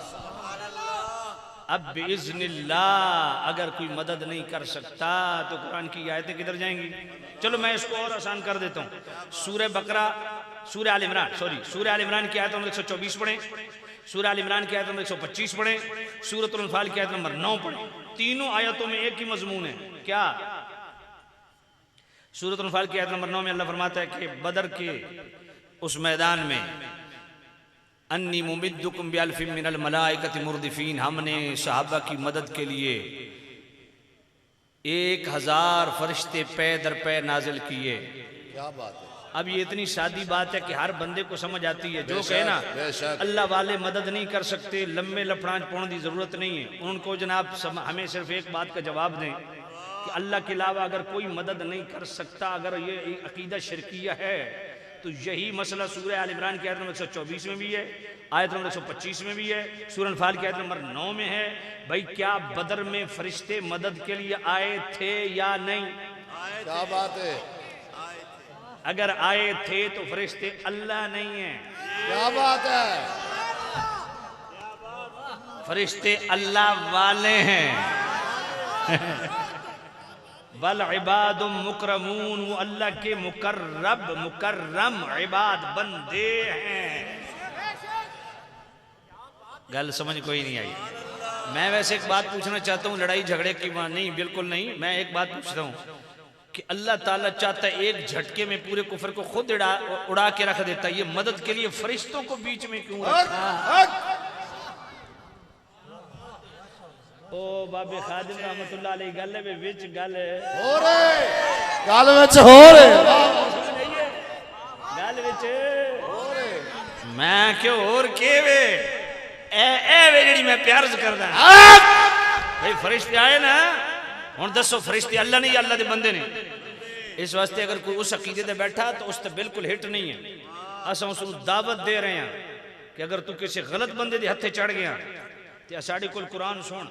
अब बिइज़्निल्लाह अगर कोई मदद नहीं कर सकता तो कुरान की आयतें किधर जाएंगी? चलो मैं इसको और आसान कर देता हूँ। सूरह आल इमरान की आयत नंबर 124 पढ़ें, सूरह आल इमरान की आयत नंबर 125 पढ़ें, सूरह अल-अनफाल की आयत नंबर 9 पढ़ें। तीनों आयतों में एक ही मजमून है, क्या? सूरह अल-अनफाल की आयत नंबर 9 में अल्लाह फरमाता है कि बदर के उस मैदान में अन्नी मुमिद्दुकुम बिअल्फिन मिनल मलाइकति मुर्दिफीन, हमने सहाबा की मदद के लिए 1000 फरिश्ते पै दर पै नाजिल किए। क्या बात है। अब ये इतनी सादी बात है कि हर बंदे को समझ आती है। जो कहे ना अल्लाह वाले मदद नहीं कर सकते, लम्बे लफड़ांच पढ़ने की जरूरत नहीं है, उनको जनाब हमें सिर्फ एक बात का जवाब दें कि अल्लाह के अलावा अगर कोई मदद नहीं कर सकता, अगर ये अकीदा शिरकिया है तो यही मसला सूरह आल इमरान की आयत नंबर 124 में भी है, आयत नंबर 125 में भी है, सूरह अल-अनफाल की आयत नंबर 9 में है। भाई क्या बदर में फरिश्ते मदद के लिए आए थे या नहीं? क्या बात है। अगर आए थे तो फरिश्ते अल्लाह नहीं है। क्या बात है। फरिश्ते अल्लाह वाले हैं। बल इबादुम मुकरमून, वो अल्लाह के मुकर्रम इबाद बंदे हैं। गल समझ कोई नहीं आई। मैं वैसे एक बात पूछना चाहता हूँ, लड़ाई झगड़े की बात नहीं, बिल्कुल नहीं। मैं एक बात पूछता हूँ कि अल्लाह ताला चाहता है एक झटके में पूरे कुफर को खुद उड़ा के रख देता है, ये मदद के लिए फरिश्तों को बीच में क्यों रखा? ओ बाबे खादिम रहमतुल्लाह अलैह गल में विच गल हो रे, गल विच हो रे, गल विच हो रे। मैं क्यों और के वे ए वे जेड़ी मैं प्यार से करदा भाई फरिश्ते आए ना, हुन दसो फरिश्ते अल्लाह नहीं, अल्लाह दे बंदे ने। इस वास्ते अगर कोई उस अकीदे ते बैठा तो उस ते बिल्कुल हिट नहीं है। असां उसनू दावत दे रहे हैं कि अगर तू किसी गलत बंदे दे हत्थे चढ़ गया ते साडे कोल कुरान सुन,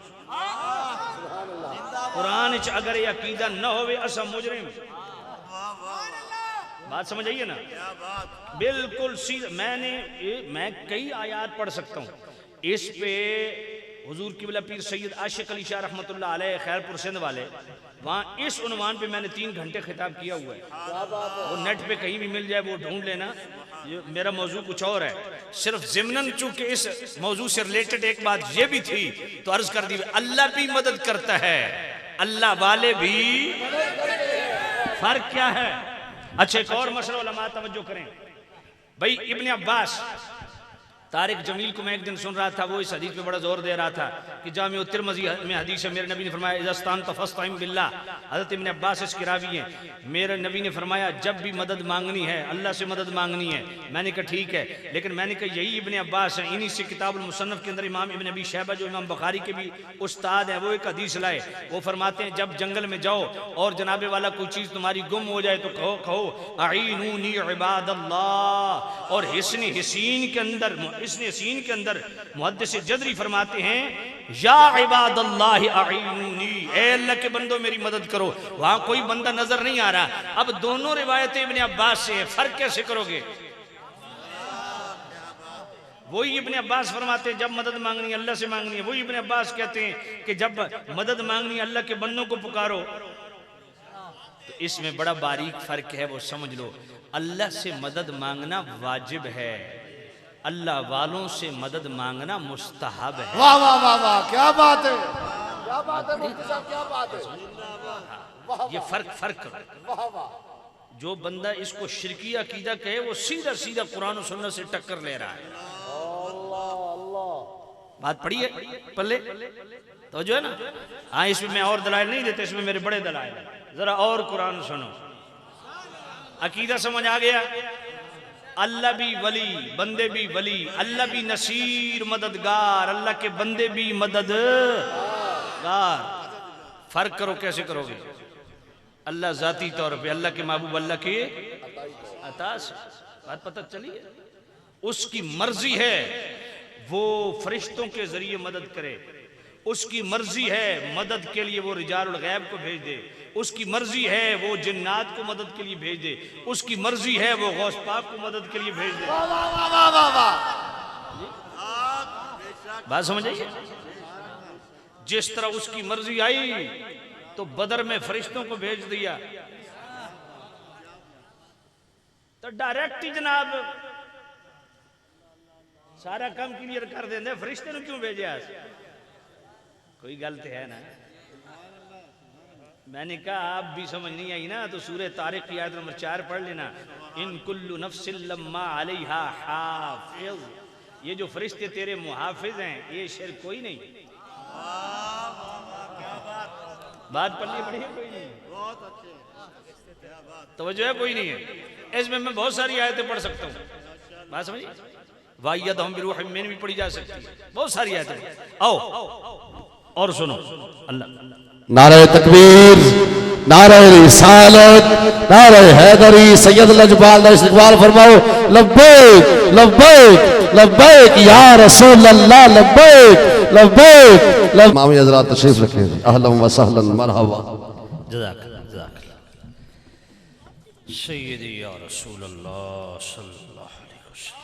कुरान च अगर ये अकीदा न होवे असा मुजरिम। बात समझ आइए ना? बिल्कुल सीधा। मैं कई आयात पढ़ सकता हूँ इस पे। हुजूर किबला पीर सैयद आशिक अली शाह रहमतुल्लाह अलैह खैरपुर सिंध वाले, वहाँ इस उन्वान पे मैंने 3 घंटे खिताब किया हुआ है। वो नेट पे कहीं भी मिल जाए वो ढूंढ लेना। ये मेरा मौजू कुछ और है, सिर्फ ज़िमनन चूंकि इस मौजू से रिलेटेड एक बात ये भी थी तो अर्ज कर दी, अल्लाह भी मदद करता है, अल्लाह वाले भी। फर्क क्या है? अच्छा एक और मसला उलमा तवज्जो करें। भाई इब्ने अब्बास तारिक जमील को मैं एक दिन सुन रहा था, वो इस हदीस पे बड़ा जोर दे रहा था कि जामिउ तिर्मिज़ी में हदीस है, मेरे नबी ने फरमाया इज़स्तान तफस्तईन बिल्लाह। हज़रत इब्न अब्बास इसके रावी हैं, मेरे नबी ने फरमाया जब भी मदद मांगनी है अल्लाह से मदद मांगनी है। मैंने कहा ठीक है, लेकिन मैंने कहा यही इब्न अब्बास है, इन्हीं से किताबुल मुसन्नफ के अंदर इमाम इब्न अबी शैबा जो इमाम बुखारी के भी उस्ताद है, वो एक हदीस लाए। वो फरमाते हैं जब जंगल में जाओ और जनाबे वाला कोई चीज़ तुम्हारी गुम हो जाए तो कहो अईनूनी इबादल्लाह। और हिस्न हसीन के अंदर मुहद्दिस जदरी फरमाते हैं या इबादल्लाह अईनूनी, ए अल्लाह के बंदो मेरी मदद करो। वहां कोई बंदा नजर नहीं आ रहा। अब दोनों रिवायतें इब्ने अब्बास से है, फर्क कैसे करोगे? वही इब्ने अब्बास फरमाते हैं जब मदद मांगनी है अल्लाह से मांगनी है। वही इब्ने अब्बास कहते हैं कि जब मदद मांगनी है अल्लाह के बंदों को पुकारो। तो इसमें बड़ा बारीक फर्क है, वो समझ लो। अल्लाह से मदद मांगना वाजिब है, अल्लाह वालों से मदद मांगना मुस्तहब है। वाह वाह वाह वाह, क्या बात है, क्या बात है मुफ्ती साहब, क्या बात है। ये फर्क वाह वाह। जो बंदा इसको शिरकी अकीदा कहे वो सीधा सीधा कुरान और सुन्नत से टक्कर ले रहा है। बात पढ़ी है पल्ले तो जो है ना। हाँ, इसमें मैं और दलाइल नहीं देते, इसमें मेरे बड़े दलाइल हैं। जरा और कुरान सुनो, अकीदा समझ आ गया। अल्लाह भी वली, बंदे भी वली, अल्लाह भी नसीर मददगार, अल्लाह के बंदे भी मददगार। फर्क करो, कैसे करोगे? अल्लाह जाती तौर पे, अल्लाह के महबूब अल्लाह के अता से। बात पता चली है? उसकी मर्जी है वो फरिश्तों के जरिए मदद करे, उसकी मर्जी है मदद के लिए वो रिजालुल गैब को भेज दे, उसकी मर्जी है वो जिन्नात को मदद के लिए भेज दे, उसकी मर्जी है वो गौस पाक को मदद के लिए भेज दे। बात समझ आइए? जिस तरह उसकी मर्जी आई तो बदर में फरिश्तों को भेज दिया, तो डायरेक्ट ही जनाब सारा काम क्लियर कर देंगे। फरिश्ते ने क्यों भेजे? आज कोई गलत है ना? मैंने कहा आप भी समझ नहीं आई ना तो सूरह तारिक की आयत नंबर 4 पढ़ लेना। इन कुल्लु नफ्सिन लम्मा अलैहा हाफिज, ये जो फरिश्ते तेरे मुहाफिज हैं, ये शेर कोई नहीं। बात पढ़ ली, पढ़ी है कोई नहीं? बहुत अच्छे, तवज्जो है कोई नहीं है? इसमें मैं बहुत सारी आयतें पढ़ सकता हूँ। बात समझिए? वायद हम बिरूह में भी पढ़ी जा सकती है, बहुत सारी आयतें। आओ और सुनो। अल्लाह नारे तकबीर, नारे रिसालत, नारे हैदरी, सैयद लजपाल इस्तकबाल फरमाओ। लब्बैक लब्बैक लब्बैक या रसूल अल्लाह, लब्बैक लब्बैक। मामी हज़रात तशरीफ रखें, अहलन व सहलन मरहबा। जज़ाकल्लाह सय्यदी या रसूल अल्लाह सल्लल्लाहु अलैहि वसल्लम।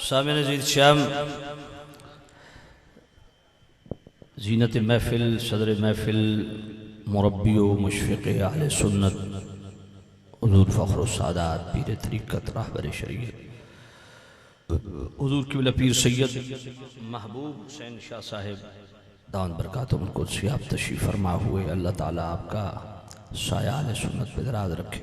सामिन अज़ीज़ श्याम, ज़ीनत महफिल, सदर महफिल, मुरब्बी व मुशफ़िक़ अहले सुन्नत हुज़ूर फ़ख्र सादात पीर तरीक़त रहबर शरीयत हुज़ूर क़िबला पीर सैयद महबूब हुसैन शाह साहिब दावत बरकातुहुल क़ुद्सी आप तशरीफ़ फरमा हुए। अल्लाह ताला आपका साया अहले सुन्नत पे दराज रखे।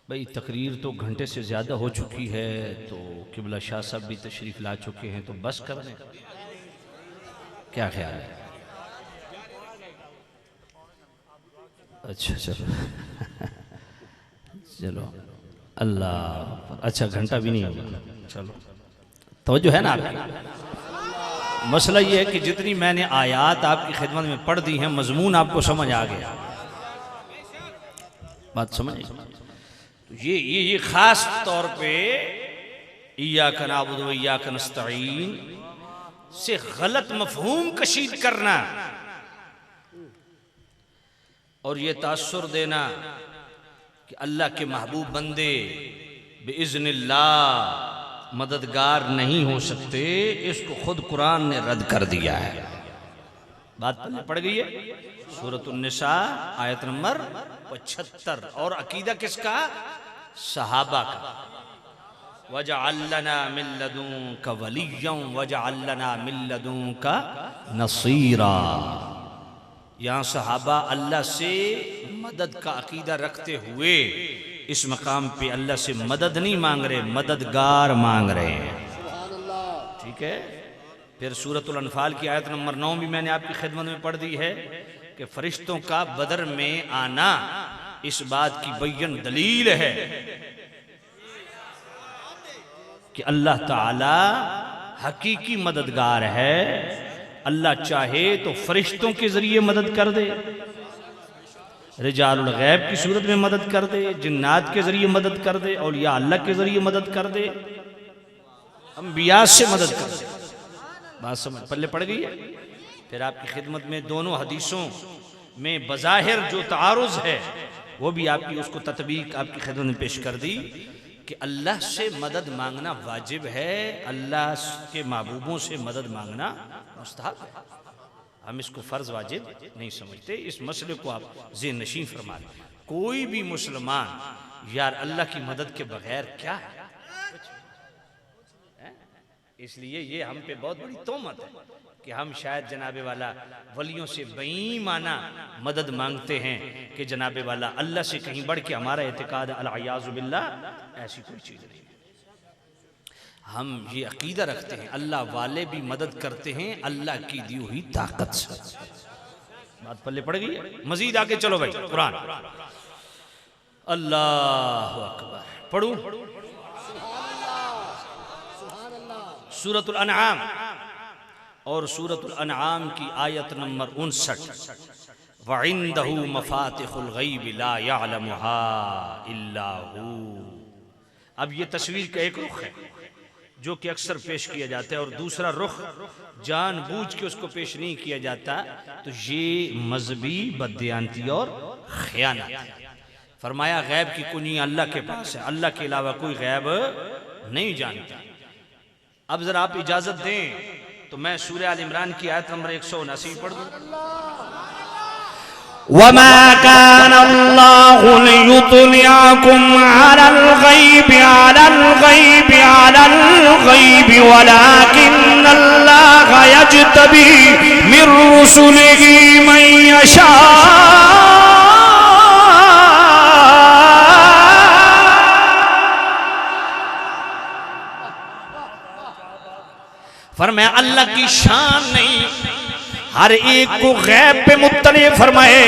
भाई तकरीर तो घंटे से ज़्यादा हो चुकी है, तो क़िबला शाह साहब भी तशरीफ़ ला चुके हैं, तो बस कर दें, क्या ख्याल है? अच्छा चलो चलो अल्लाह, अच्छा घंटा भी नहीं होगा, चलो तवज्जो है ना आपकी? मसला ये है कि जितनी मैंने आयात आपकी खिदमत में पढ़ दी हैं, मजमून आपको समझ आ गया। बात समझ? तो ये खास तौर पे इय्याका नअबुदु व इय्याका नस्तईन से गलत मफहूम कशीद करना और ये तासुर देना कि अल्लाह के महबूब बंदे बिइज़्निल्लाह मददगार नहीं हो सकते, इसको खुद कुरान ने रद्द कर दिया है। बात पढ़ गई है सूरतुन निसा आयत नंबर 75। और अकीदा किसका? सहाबा का। वजअल लना मिन लदुनका वलिय्यन वजअल लना मिन लदुनका नसीरा। यहाँ सहाबा अल्लाह से मदद का अकीदा रखते हुए इस मकाम पे अल्लाह से मदद नहीं मांग रहे, मददगार मांग रहे हैं। ठीक है। फिर सूरतुल अनफाल की आयत नंबर 9 भी मैंने आपकी खिदमत में पढ़ दी है कि फरिश्तों का बदर में आना इस बात की बय्यन दलील है कि अल्लाह ताला हकीकी मददगार है। अल्लाह चाहे तो फरिश्तों के जरिए मदद कर दे, रिजालुल गैब की सूरत में मदद कर दे, जिन्नात के जरिए मदद कर दे, और या अल्लाह के जरिए मदद कर दे, अंबिया से मदद कर दे। बात समझ पल्ले पड़ गई है। फिर आपकी खिदमत में दोनों हदीसों में बज़ाहिर जो तारुज़ है वो भी आपकी उसको तत्बीक आपकी खिदमत में पेश कर दी कि अल्लाह से मदद मांगना वाजिब है, अल्लाह के महबूबों से मदद मांगना मुस्तहब है। हम इसको फ़र्ज वाजिब नहीं समझते। इस मसले को आप ज़ेहन नशीं फरमा लें। कोई भी मुसलमान यार अल्लाह की मदद के बगैर क्या है? इसलिए ये हम पे बहुत बड़ी तोहमत है कि हम शायद जनाबे वाला वलियों से बेईमाना मदद मांगते हैं कि जनाबे वाला अल्लाह से कहीं बढ़ के हमारा एतकाद अल-अयाज़ु बिल्लाह, ऐसी कोई चीज़ नहीं है। हम ये अकीदा रखते हैं अल्लाह वाले भी मदद करते हैं अल्लाह की दी हुई ताकत से। बात पल्ले पड़ गई है। मजीद आगे चलो भाई, कुरान अल्लाह अकबर पढ़ूं। सूरतुल अनआम और सूरतुल अनआम की आयत नंबर 59, वइंदहु मफातिहुल गैब ला यअलमुहा इल्ला हू। अब ये तस्वीर का एक रुख है जो कि अक्सर पेश किया जाता है और दूसरा रुख जानबूझ के उसको पेश नहीं किया जाता, तो ये मजहबी बददियानती और खयानत है। फरमाया गैब की कुंजी अल्लाह के पास है, अल्लाह के अलावा कोई गैब नहीं जानता। अब जरा आप इजाजत दें तो मैं सूरह आल इमरान की आयत नंबर 179 पढ़ दूं। वमा कान अल्लाहु लियुत्लिअकुम अलल गैबि वलाकिन्नल्लाह यज्तबी मिर रुसुलिही मन यशा। फरमाया अल्लाह की शान नहीं हर एक को गैब पे मुत्तली फरमाए।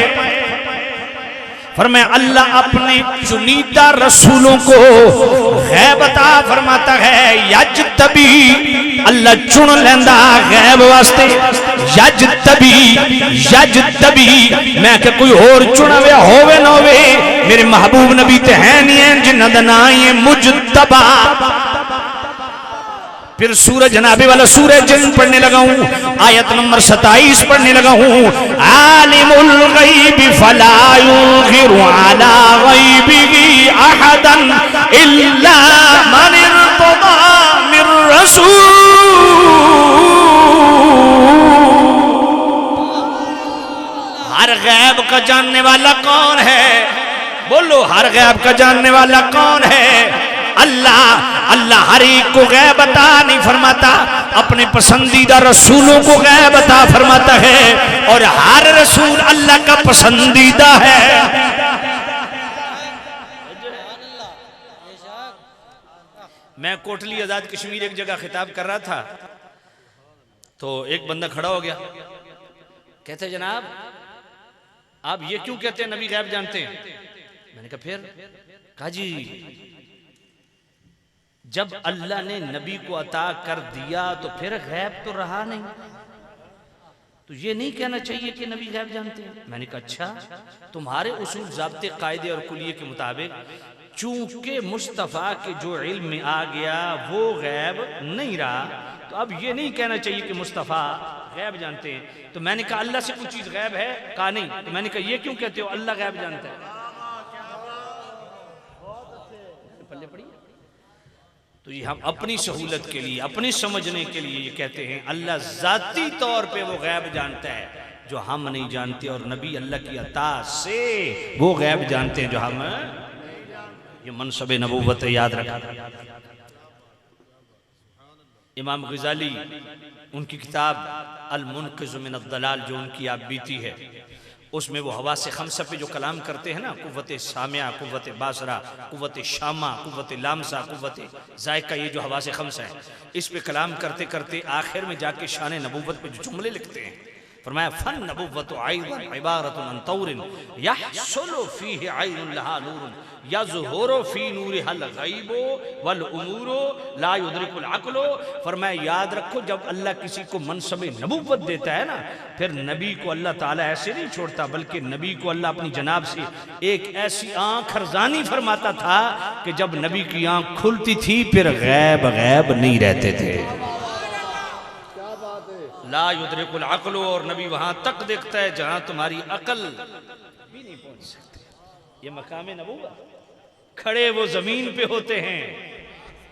फरमाया अल्लाह अपने चुनीदा रसूलों को गैब अता फरमाता है। यज्तबी अल्लाह चुन लेंदा गैब वास्ते। यज्तबी मैं के कोई और चुना हुआ होवे ना होवे, मेरे महबूब नबी ते है नहीं है जिन्हां दा नाम है मुजतबा। फिर सूरज जनाबे वाला सूरज जिन पढ़ने लगा हूं, आयत नंबर 27 पढ़ने लगा हूं। आलिमुल गैबि फला युज़हिरु अला गैबिही अहदन इल्ला मन इर्तदा मिर रसूल। हर गैब का जानने वाला कौन है? बोलो, हर गैब का जानने वाला कौन है? अल्लाह। अल्लाह हर एक को गैब अता नहीं फरमाता, अपने पसंदीदा रसूलों को गैब अता फरमाता है और हर रसूल अल्लाह का पसंदीदा है। मैं कोटली आजाद कश्मीर एक जगह खिताब कर रहा था तो एक बंदा खड़ा हो गया, कहते जनाब आप ये क्यों कहते हैं नबी गैब जानते हैं? मैंने कहा फिर? कहा जी जब अल्लाह ने नबी को अता कर दिया तो फिर गैब तो रहा नहीं, तो ये नहीं कहना चाहिए कि नबी गैब जानते हैं। मैंने कहा अच्छा, तुम्हारे उसूल ज़ाब्ते कायदे और कुलिये के मुताबिक चूंकि मुस्तफ़ा के जो इल्म में आ गया वो गैब नहीं रहा, तो अब ये नहीं कहना चाहिए कि मुस्तफ़ा गैब जानते हैं। तो मैंने कहा अल्लाह से कुछ चीज़ गैब है? कहा नहीं। तो मैंने कहा ये क्यों कहते हो अल्लाह गैब जानता है? पल्ले पड़ी। तो ये हम अपनी सहूलत के लिए, अपनी समझने के लिए ये कहते हैं अल्लाह ज़ाती तौर पे वो गैब जानता है जो हम नहीं जानते, और नबी अल्लाह की अता से वो गैब जानते हैं जो हम। ये मनसब नबूवत याद रखा। इमाम गज़ाली उनकी किताब अल-मुनक़िज़ मिन अद-दलाल जो उनकी आप बीती है, उसमें वो हवा से खमसा पे जो कलाम करते हैं ना, कुव्वत सामिया, कुव्वत बासरा, कुव्वत शामा, कुव्वत लामसा, कुव्वत जायका, ये जो हवा से खमसा है, इस पे कलाम करते करते आखिर में जाके शान नबूवत पे जो जुमले लिखते हैं, फरमाया फन नबूवत अय्ज़न इबारतुन अन तौरिन यहसुलु फीहि अय्नुन लहा नूरुन यज़हुरु फी नूरिहल गैबु वल उमूरु ला युद्रिकुल अक़लु। फरमाया याद रखो, जब अल्लाह किसी को मनसब नबूवत देता है ना, फिर नबी को अल्लाह ताला ऐसे नहीं छोड़ता, बल्कि नबी को अल्लाह अपनी जनाब से एक ऐसी आँख अर्ज़ानी फरमाता था कि जब नबी की आँख खुलती थी फिर गैब गैब नहीं रहते थे। ला युद्रिकुल अक़लु, और नबी वहां तक देखता है जहां तुम्हारी अकल भी नहीं पहुंच सकती। ये मकाम नबूवत, खड़े वो जमीन पे होते हैं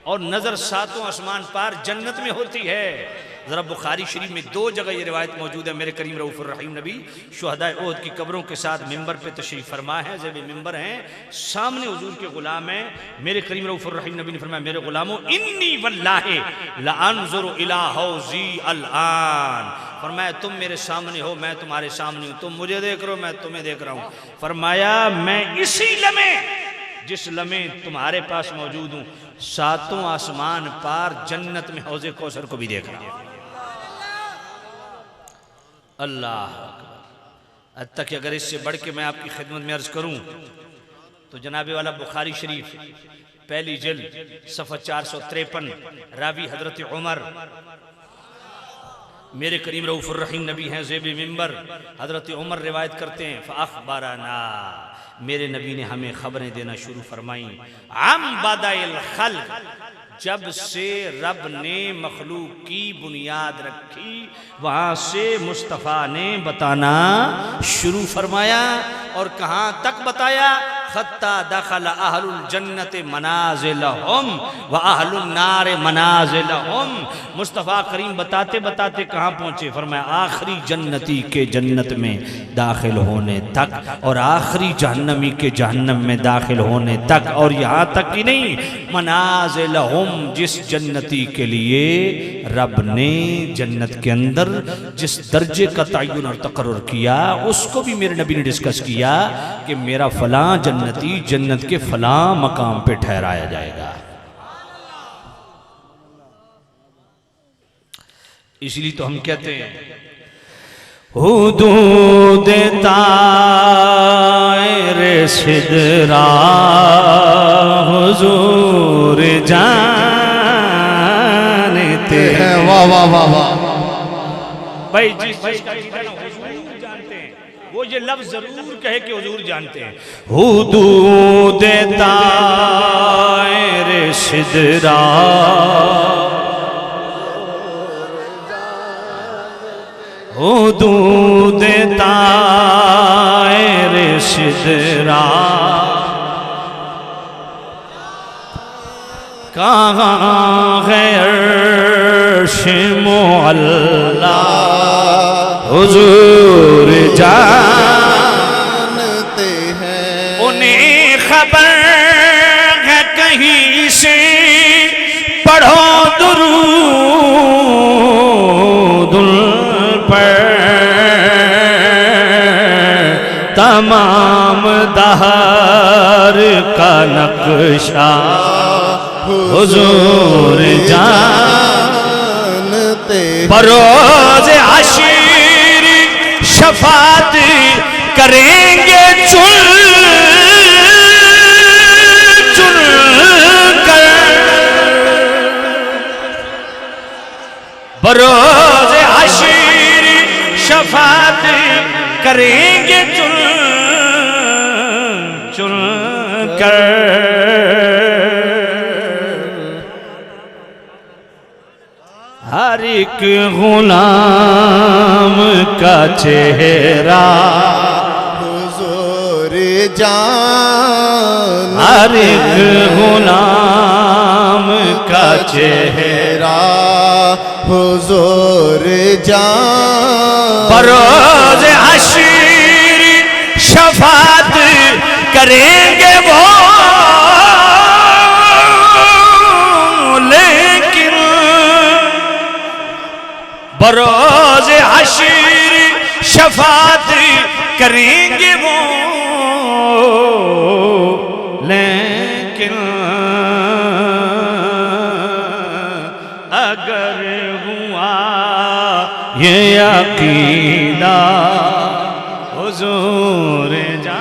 और नजर सातों आसमान पार जन्नत में होती है। जरा बुखारी शरीफ में 2 जगह ये रिवायत मौजूद है। मेरे करीम रऊफ़ुर रहीम नबी शुहदाए ओहद की कब्रों के साथ मिंबर पे तशरीफ फरमा है, ज़ेब मिंबर हैं, सामने हुजूर के गुलाम हैं। मेरे करीम रऊफ़ुर रहीम नबी ने फरमाया, मेरे गुलामों इन्नी वल्लाहि ला अनज़ुरु इला हौज़ी अल-आन, फरमाया तुम मेरे सामने हो, मैं तुम्हारे सामने हूँ, तुम मुझे देख रहे हो, मैं तुम्हें देख रहा हूँ। फरमाया मैं इसी लम्हे, जिस लम्हे तुम्हारे पास मौजूद हूँ, सातों आसमान पार जन्नत में हौज़े कौसर को भी देख रहा हूँ। अल्लाह अकबर। तक कि अगर इससे बढ़ के मैं आपकी खिदमत में अर्ज करूं तो जनाबे वाला बुखारी शरीफ पहली जिल्द सफ़ा 453, रावी हजरत उमर, मेरे करीम रऊफ़ुर रहीम नबी हैं, ज़ेब मिंबर हजरत उमर रिवायत करते हैं, फ़अख़बरना, मेरे नबी ने हमें खबरें देना शुरू फरमाई, अम बदाइल खल्क़, जब से रब ने मखलूक की बुनियाद रखी वहां से मुस्तफ़ा ने बताना शुरू फरमाया। और कहाँ तक बताया, खत्ता दखल अहलुल जन्नत मनाज़िलहुम व अहलुन नार मनाज़िलहुम। मुस्तफ़ा करीम बताते बताते कहाँ पहुँचे, फरमाया आखिरी जन्नती के जन्नत में दाखिल होने तक और आखिरी जहन्नमी के जहन्नम में दाखिल होने तक। और यहाँ तक ही नहीं, मनाज़िलहुम, जिस जन्नती के लिए रब ने जन्नत के अंदर जिस दर्जे का तय्युन और तकर्रुर किया, उसको भी मेरे नबी ने डिस्कस किया कि मेरा फलां जन्नती जन्नत के फलां मकाम पे ठहराया जाएगा। इसलिए तो हम कहते हैं हुदूद तायरे सिदरा हुजूर जानते हैं। वाह वाह वाह वाह भाई, जिस चीज का कीदा ना हुजूर जानते हैं, वो ये लफ्ज जरूर कहे कि हुजूर जानते हैं। हुदूद तायरे सिदरा हुदूद तायरे सिदरा, कहाँ है अर्श मुअल्ला हुजूर जानते हैं। उन्हें खबर है कहीं से पढ़ो दुरूद पर, तमाम दहर का नक्शा हुजूर जानते। बरोज़ हश्र शफात करेंगे चुन चुन कर, बरोज़ हश्र शफात करेंगे चुन चुन कर। हर एक गुलाम का चेहरा हुजूर जान, हर एक गुलाम का चेहरा हुजूर जान। बरोज़ हश्र शफात करेंगे वो, लेकिन बरोज हशीर शफात करेंगे वो, लेकिन अगर हुआ ये अकीदा हुजूर जा,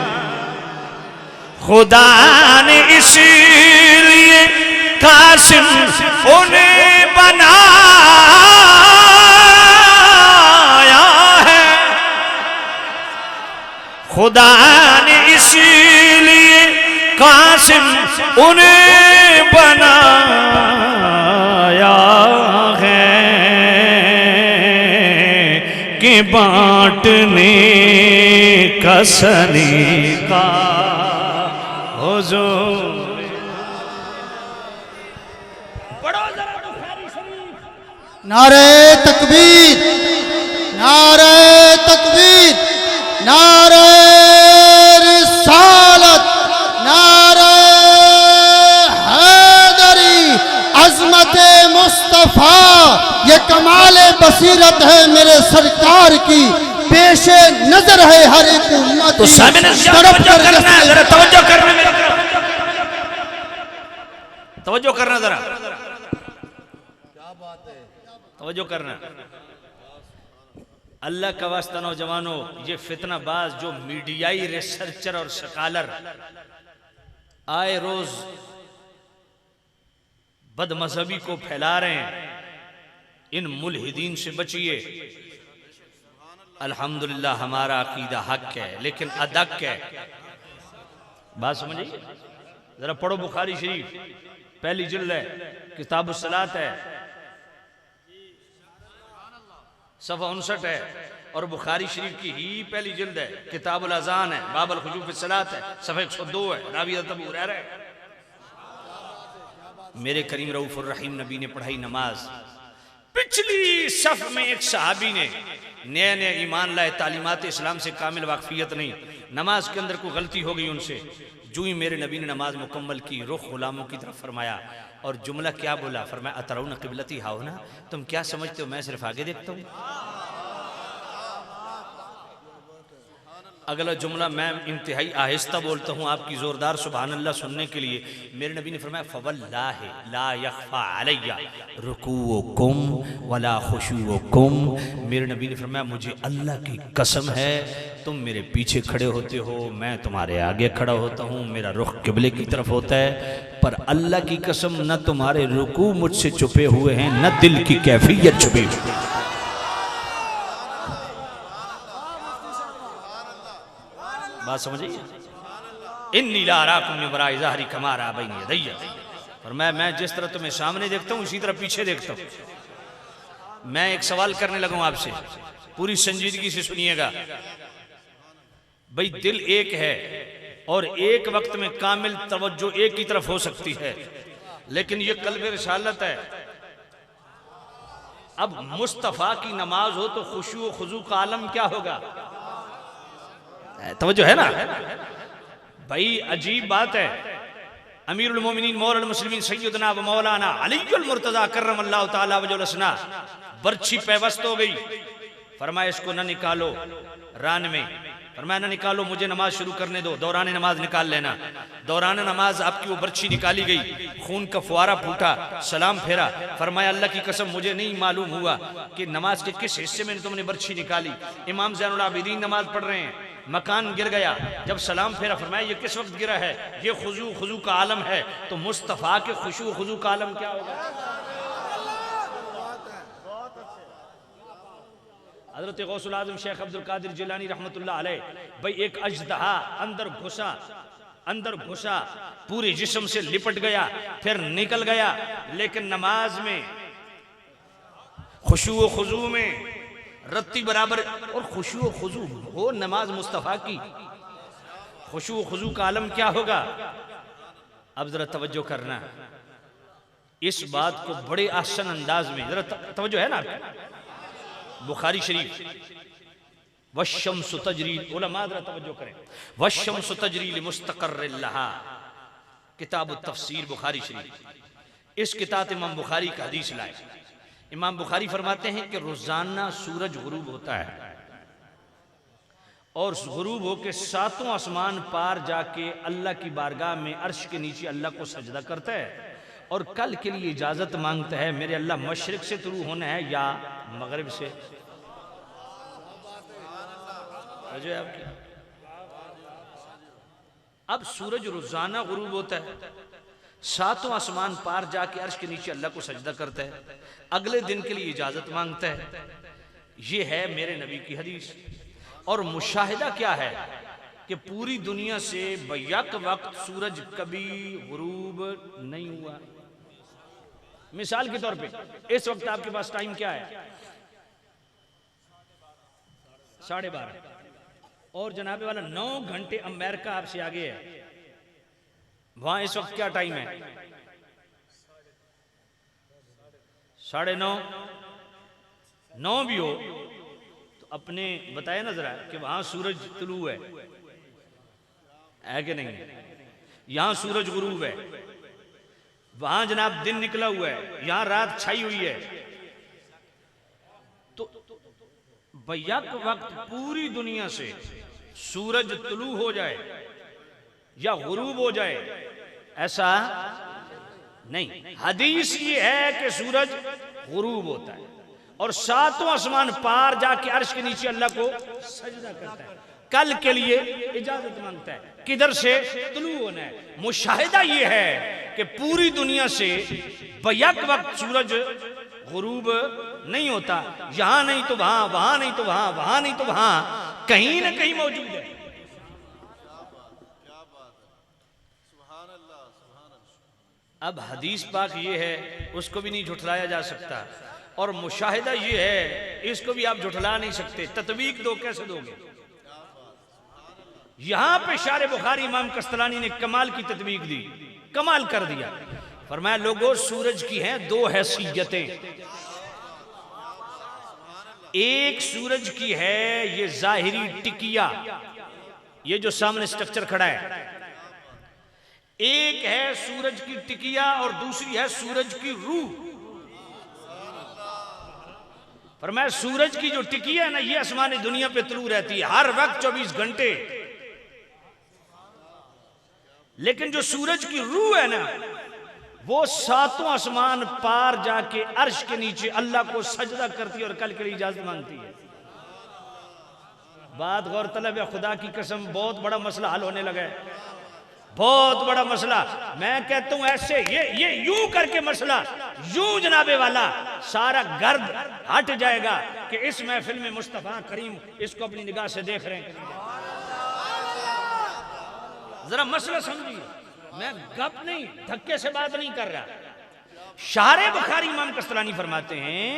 खुदा ने इसलिए कासिम उन्हें बनाया है, खुदा ने इसलिए कासिम उन्हें बनाया है कि बांटने कसने का हुजूर। नारे तकबीर, नारे तकबीर, नारे रिसालत, नारे हैदरी, अज़मत मुस्तफ़ा। ये कमाल बसीरत है मेरे सरकार की, पेशे नजर है हर एक उम्मत। तो सामने तवज्जो करना है, जरा तवज्जो करना, मेरी तरफ तवज्जो करना, जरा तवज्जो करना। अल्लाह का वास्ता नौजवानों, ये फितनाबाज जो मीडियाई रिसर्चर और स्कॉलर आए रोज बदमजहबी को फैला रहे हैं, इन मुल्हिदीन से बचिए। अल्हम्दुलिल्लाह हमारा अकीदा हक है, लेकिन अदक है। बात समझिए, जरा पढ़ो बुखारी शरीफ, पहली जिल्द है, किताबुस सलात है, सफ़ा 59 है, और बुखारी शरीफ की ही पहली जिल्द है, किताबुल अज़ान है, बाबुल खुजूफ फिस सलात है, सफ़ा 102 है, रावी अबू हुरैरा है। मेरे करीम रऊफ़ुर रहीम नबी ने पढ़ाई नमाज। पिछली सफ में एक सहाबी ने नया नया ईमान लाए, तालीमात इस्लाम से कामिल वाकफियत नहीं, नमाज के अंदर कोई गलती हो गई उनसे। जो ही मेरे नबी ने नमाज मुकम्मल की, रुख गुलामों की तरफ फरमाया और जुमला क्या बोला, फरमाया अतरौना क़िबलती हाउना, तुम क्या समझते हो मैं सिर्फ आगे देखता हूँ। अगला जुमला मैं इंतहाई आहिस्ता बोलता हूँ आपकी जोरदार सुभान अल्लाह सुनने के लिए। मेरे नबी ने फरमाया फवल्लाहि ला यख्फा अलैया रुकूउकुम वला खुशूउकुम। मेरे नबी ने फरमाया मुझे अल्लाह की कसम है, तुम मेरे पीछे खड़े होते हो, मैं तुम्हारे आगे खड़ा होता हूँ, मेरा रुख किबले की तरफ होता है, पर अल्लाह की कसम न तुम्हारे रुकू मुझसे छुपे हुए हैं, न दिल की कैफियत छुपी हुई। बात समझिए, इन्नी ला अराकुम मिन वराइ ज़हरी कमा रा बैन यदैया। और मैं जिस तरह तुम्हें सामने देखता हूँ उसी तरह पीछे देखता हूँ। मैं एक सवाल करने लगा हूं आपसे, पूरी संजीदगी से सुनिएगा। भाई दिल एक है और एक वक्त में कामिल तवज्जो एक ही तरफ हो सकती है, लेकिन ये कल्ब रिसालत है। अब मुस्तफ़ा की नमाज हो तो खुशू खुजू का आलम क्या होगा? तवज्जो है ना भाई, अजीब बात है। अमीरुल मोमिनीन मौलुल मुस्लिमीन सैयदना व मौलाना अलीउल मुर्तज़ा कर्रमल्लाहु तआला वजहुल हसना बर्छी पैवस्त हो गई। फरमाया इसको न निकालो रान में, फरमाया न निकालो, मुझे नमाज शुरू करने दो, दौरान नमाज निकाल लेना। दौरान नमाज आपकी वो बर्छी निकाली गई, खून का फुआरा फूटा, सलाम फेरा। फरमाया अल्लाह की कसम मुझे नहीं मालूम हुआ कि नमाज के किस हिस्से में तुमने बर्छी निकाली। इमाम ज़ैनुल आबिदीन नमाज पढ़ रहे हैं, मकान गिर गया, जब सलाम फेरा फरमाया ये किस वक्त गिरा है? ये खुजू खुजू का आलम है। तो मुस्तफ़ा के खुशू खुजू का आलम क्या होगा? हज़रत गौसुल आज़म शेख अब्दुल कादिर जिलानी रहमतुल्लाह अलैह, भाई एक अजदहा अंदर घुसा पूरे जिस्म से लिपट गया, फिर निकल गया, लेकिन नमाज में खुशू खुजू में रत्ती बराबर। और खुशू खुजू हो नमाज मुस्तफ़ा की, खुशू खुजू का आलम क्या होगा? अब जरा तवज्जो करना, इस बात को बड़े आसान अंदाज में जरा तवज्जो है ना। बुखारी शरीफ वश्शम्सु तजरी, उलमा जरा तवज्जो करें, वश्शम्सु तजरी लिमुस्तक़र्रिन लहा, किताब तफसीर बुखारी शरीफ। इस किताब इमाम बुखारी का हदीस लाए, इमाम बुखारी फरमाते हैं कि रोजाना सूरज गुरूब होता है और गुरूब होके सातों आसमान पार जाके अल्लाह की बारगाह में अर्श के नीचे अल्लाह को सजदा करता है और कल के लिए इजाजत मांगता है, मेरे अल्लाह मशरिक से तुलू होना है या मगरिब से। आपकी अब सूरज रोजाना गुरूब होता है, सातों आसमान पार जाके अर्श के नीचे अल्लाह को सजदा करता है, अगले दिन के लिए इजाजत मांगता है। ये है मेरे नबी की हदीस। और मुशाहिदा क्या है कि पूरी दुनिया से बैक वक्त सूरज कभी गुरूब नहीं हुआ। मिसाल के तौर पे इस वक्त आपके पास टाइम क्या है? 12:30 और जनाबे वाला 9 घंटे अमेरिका आपसे आगे है। वहां इस वक्त क्या टाइम है? 9:30। 9 भी हो तो अपने बताया ना जरा कि वहां सूरज तुलू है कि नहीं? यहां सूरज गुरूब है, वहां जनाब दिन निकला हुआ है, यहां रात छाई हुई है। तो बैक वक्त पूरी दुनिया से सूरज तुलू हो जाए या गुरूब हो जाए ऐसा नहीं। हदीस ये है कि सूरज गुरूब होता है और सातों आसमान पार जाके अर्श के नीचे अल्लाह को सजदा करता है, कल के लिए इजाजत मांगता है। किधर से तुलू होना है? मुशाहिदा ये है कि पूरी दुनिया से बैक वक्त सूरज गुरूब नहीं होता, यहां नहीं तो वहां, वहां नहीं तो वहां, वहां नहीं तो वहां, कहीं ना कहीं मौजूद है। अब हदीस पाक ये है, उसको भी नहीं झुठलाया जा सकता, और मुशाहिदा ये है, इसको भी आप झुठला नहीं सकते। तत्वीक दो कैसे दोगे? यहां पे शारे बुखारी इमाम कस्तलानी ने कमाल की तत्वीक दी, कमाल कर दिया। फरमाया लोगों, सूरज की हैं 2 हैसियतें। एक सूरज की है ये जाहिरी टिकिया, ये जो सामने स्ट्रक्चर खड़ा है, एक है सूरज की टिकिया और दूसरी है सूरज की रूह। फरमाया सूरज की जो टिकिया है ना, ये आसमानी दुनिया पे तुलू रहती है हर वक्त 24 घंटे, लेकिन जो सूरज की रूह है ना, वो सातों आसमान पार जाके अर्श के नीचे अल्लाह को सजदा करती है और कल के लिए इजाजत मांगती है। बात गौरतलब है, खुदा की कसम बहुत बड़ा मसला हल होने लगा है, बहुत बड़ा मसला। मैं कहता हूं ऐसे ये यूं करके मसला यूं जनाबे वाला सारा गर्द हट जाएगा कि इस महफिल में मुस्तफा करीम इसको अपनी निगाह से देख रहे हैं। जरा मसला समझिए, मैं गप नहीं धक्के से बात नहीं कर रहा। शारे बुखारी इमाम कस्तलानी फरमाते हैं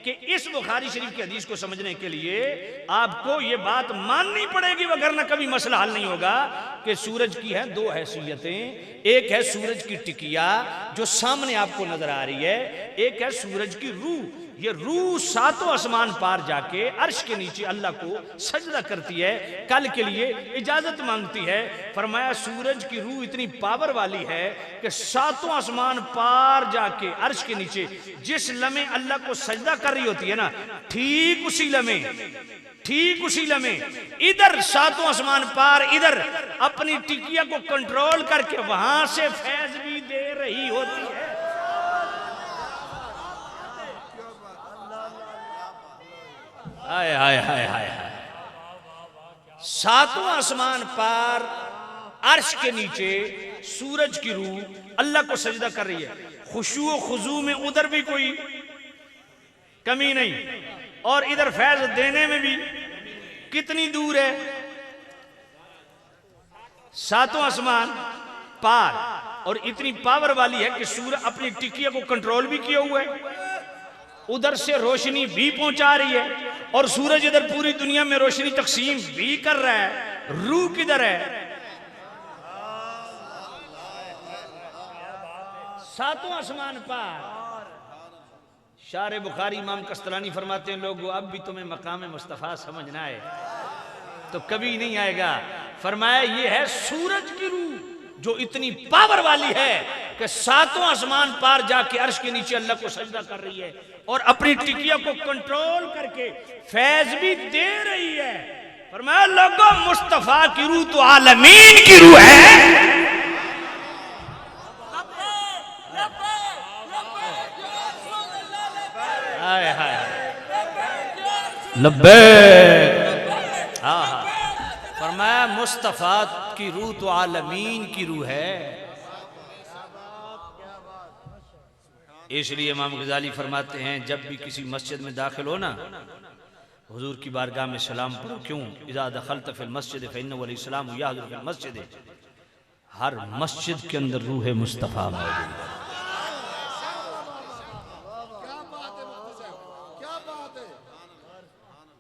कि इस बुखारी शरीफ की हदीस को समझने के लिए आपको ये बात माननी पड़ेगी, वगरना कभी मसला हल नहीं होगा कि सूरज की है 2 हैसियतें। एक है सूरज की टिकिया जो सामने आपको नजर आ रही है, एक है सूरज की रूह। ये रूह सातों आसमान पार जाके अर्श के नीचे अल्लाह को सजदा करती है, कल के लिए इजाजत मांगती है। फरमाया सूरज की रूह इतनी पावर वाली है कि सातों आसमान पार जाके अर्श के नीचे जिस लम्हे अल्लाह को सजदा कर रही होती है ना, ठीक उसी लम्हे इधर सातों आसमान पार इधर अपनी टिकिया को कंट्रोल करके वहां से फैज भी दे रही होती है। हाय हाय हाय हाय हाय। सातों आसमान पार अर्श के नीचे सूरज की रूह अल्लाह को सजदा कर रही है। खुशू खुजू में उधर भी कोई कमी नहीं, और इधर फैज देने में भी कितनी दूर है? सातों आसमान पार, और इतनी पावर वाली है कि सूरज अपनी टिकिया को कंट्रोल भी किया हुआ है, उधर से रोशनी भी पहुंचा रही है, और सूरज इधर पूरी दुनिया में रोशनी तकसीम भी कर रहा है। रूह किधर है? सातों आसमान पार। शारे बुखारी इमाम कस्तलानी फरमाते हैं लोगों, अब भी तुम्हें मकाम मुस्तफ़ा समझना है तो कभी नहीं आएगा। फरमाया ये है सूरज की रूह जो इतनी पावर वाली है कि सातों आसमान पार जाके अर्श के नीचे अल्लाह को सजदा कर रही है और अपनी टिकिया को कंट्रोल करके फैज भी दे रही है। फरमाया लोगों मुस्तफा की रूह तो आलमीन की रूह है। हाय हाय लब्बैक। हाँ हाँ, फरमाया मुस्तफा की रूह तो आलमीन की रूह है। इसलिए इमाम गजाली फरमाते हैं जब भी किसी मस्जिद में दाखिल हो ना, हुजूर की बारगाह में सलाम पढ़ो। क्यों? इज़ा दखलत फिल मस्जिद फ़इन्नहु अलैहिस्सलाम यहज़ुर फिल मस्जिद। हर मस्जिद के अंदर रूह मुस्तफ़ा मौजूद है।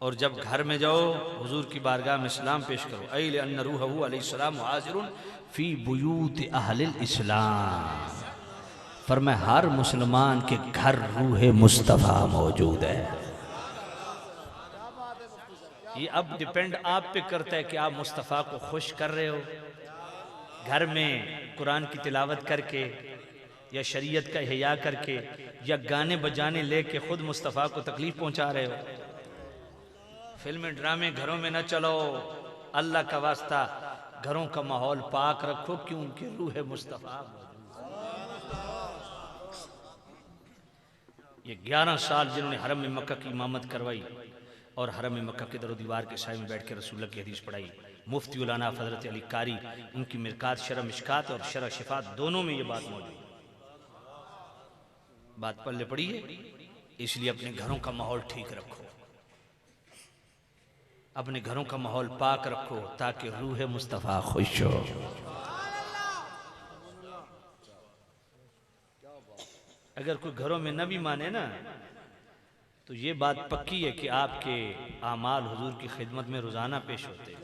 और जब घर में जाओ हुजूर की बारगाह में सलाम पेश करो। अल अन्न रूहहु अलैहिस्सलाम हाज़िरुन फ़ी बुयूत अहलिल इस्लाम। फरमाया हर मुसलमान के घर रूह मुस्तफ़ा मौजूद है। ये अब डिपेंड आप पे करता है कि आप मुस्तफ़ा को खुश कर रहे हो घर में कुरान की तिलावत करके, या शरीयत का हिया करके, या गाने बजाने लेके खुद मुस्तफ़ा को तकलीफ पहुंचा रहे हो। फिल्में ड्रामे घरों में न चलो, अल्लाह का वास्ता घरों का माहौल पाक रखो, क्योंकि रूह मुस्तफ़ा। ये 11 साल जिन्होंने हरम में मक्का की इमामत करवाई और हरम में मक्का के दरो दीवार के साए में बैठ के रसूलुल्लाह की हदीस पढ़ाई, मुफ्ती उलाना हज़रत अली कारी, उनकी मिरकात शरह मिशकात और शरह शिफात दोनों में ये बात मौजूद। बात पल्ले पड़ी है। इसलिए अपने घरों का माहौल ठीक रखो, अपने घरों का माहौल पाक रखो, ताकि रूह मुस्तफ़ा खुश हो। अगर कोई घरों में न भी माने ना, तो ये बात पक्की है कि आपके आमाल हुजूर की खिदमत में रोज़ाना पेश होते हैं।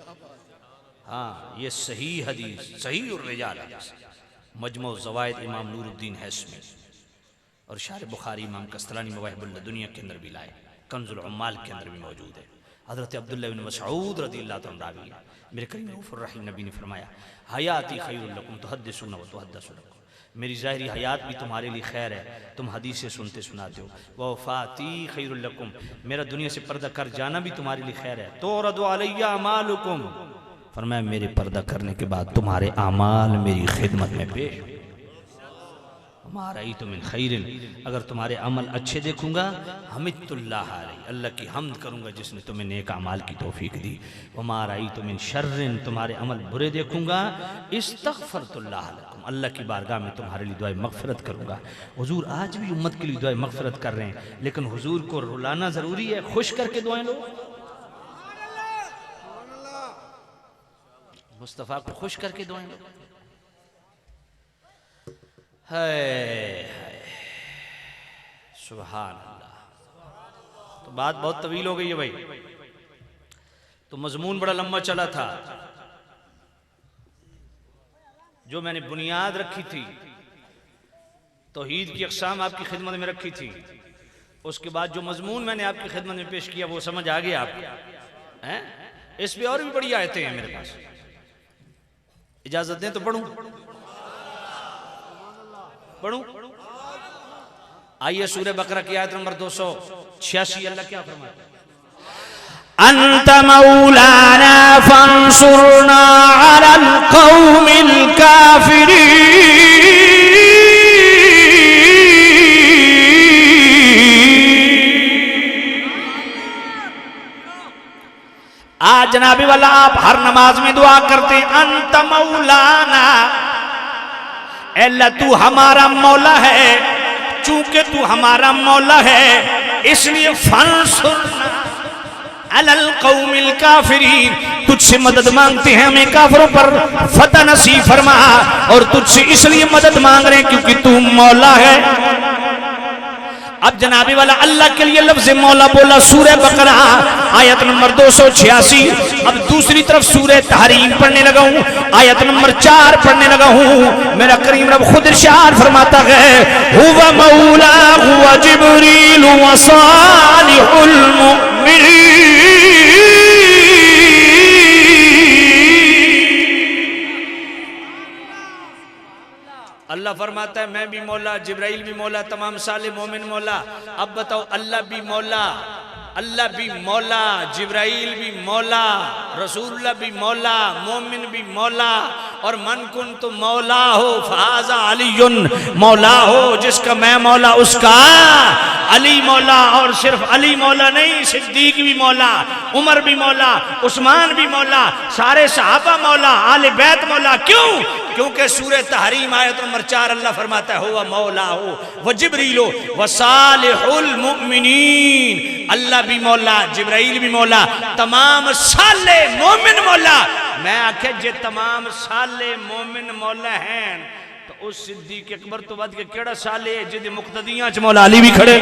हाँ, ये सही हदीस, सही और रिजाल हदीस मजमू ज़वाइद इमाम नूरुद्दीन हैसमी और शार बुखारी इमाम कस्तलानी मवाहिबुल दुनिया के अंदर भी लाए, कंजुल उम्माल के अंदर भी मौजूद है। हज़रत अब्दुल्लाह इब्न मसऊद रज़ियल्लाहु अन्हु रावी है, मेरे करीम रऊफ़ुर रहीम नबी ने फरमाया हयाती खैरुल लकुम तुहद्दिसूना व तुहद्दसू लकुम। मेरी ज़ाहिरी हयात भी तुम्हारे लिए खैर है, तुम हदीसें सुनते सुनाते हो। वफ़ाती खैरुल लकुम, मेरा दुनिया से पर्दा कर जाना भी तुम्हारे लिए खैर है। तुरदु अलैया अमालुकुम, फरमाया मेरे पर्दा करने के बाद तुम्हारे आमाल मेरी खिदमत में पेश। हमारा ही तुम खैरिन, अगर तुम्हारे अमल अच्छे देखूंगा हमिदुल्लाह अलैहि, अल्लाह की हम्द करूंगा जिसने तुम्हें नेक अमाल की तौफीक दी। हमारा ही तुम शर्रिन, तुम्हारे अमल बुरे देखूंगा इस्तग़फ़रतुल्लाह लकुम, अल्लाह की बारगाह में तुम्हारे लिए दुआए मग़फ़िरत करूंगा। हुजूर आज भी उम्मत के लिए दुआए मग़फ़िरत कर रहे हैं, लेकिन हुजूर को रुलाना ज़रूरी है, खुश करके दुआएं लो। मुस्तफ़ा को खुश करके दुआएं लो। है सुभान अल्लाह। तो बात बहुत तवील हो गई है भाई, तो मजमून बड़ा लंबा चला था। जो मैंने बुनियाद रखी थी, तौहीद की अक़साम आपकी खिदमत में रखी थी, उसके बाद जो मजमून मैंने आपकी खिदमत में पेश किया वो समझ आ गया आपको हैं? इस पे और भी बड़ी आयतें हैं मेरे पास, इजाजत दें तो पढ़ूं? पढ़ूं? आइए सूरह बकरा की आयत नंबर 286, अल्लाह क्या फरमाता है? अंत मौलाना फंसुरना अलल कौमिल काफिरीन। आज जनाबी वाला आप हर नमाज में दुआ करते हैं अंत मौलाना, अल्लाह तू हमारा मौला है। चूंकि तू हमारा मौला है इसलिए फंसुरना अलल कौमिल काफिरीन, तुझसे मदद मांगते हैं, हमें काफिरों पर फतह नसीब फरमा। और तुझसे इसलिए मदद मांग रहे हैं क्योंकि तू मौला है। अब जनाबी वाला अल्लाह के लिए लफ्ज़ मौला बोला सूरह बकरा आयत नंबर 286। अब दूसरी तरफ सूरह तहरीम पढ़ने लगा हूँ, आयत नंबर 4 पढ़ने लगा हूँ। मेरा करीम रब खुद इरशाद फरमाता है हुवा मौला हुवा जिब्रील व सालिहुल मुमिनीन। अल्लाह फरमाता है मैं भी मौला, जिब्राइल भी मौला, तमाम साले मोमिन मौला। अब बताओ अल्लाह भी मौला, अल्लाह भी मौला, जिब्राइल भी मौला, रसूलुल्लाह भी मौला, मोमिन भी मौला, और मन कुन तो मौला हो फाजा अलीयुन, मौला हो जिसका मैं मौला उसका अली मौला। और सिर्फ अली मौला नहीं, सिद्दीक भी मौला, उमर भी मौला, उस्मान भी मौला, सारे सहाबा मौला, आले बैत मौला। क्यों? क्योंकि सूरह तहरीम आयत नंबर 4 अल्लाह फरमाता है हुवा मौला हो व जिब्रीलो व सालिहुल मुमिनीन। अल्लाह भी मौला, जिब्राइल भी मौला, तमाम साले मोमिन मौला। मैं आखे जे तमाम साले मोमिन मौला हैं तो उस सिद्दीक अकबर तो बाद के केड़ा साले जिदे मुक्तदियां च मौला अली भी खड़े।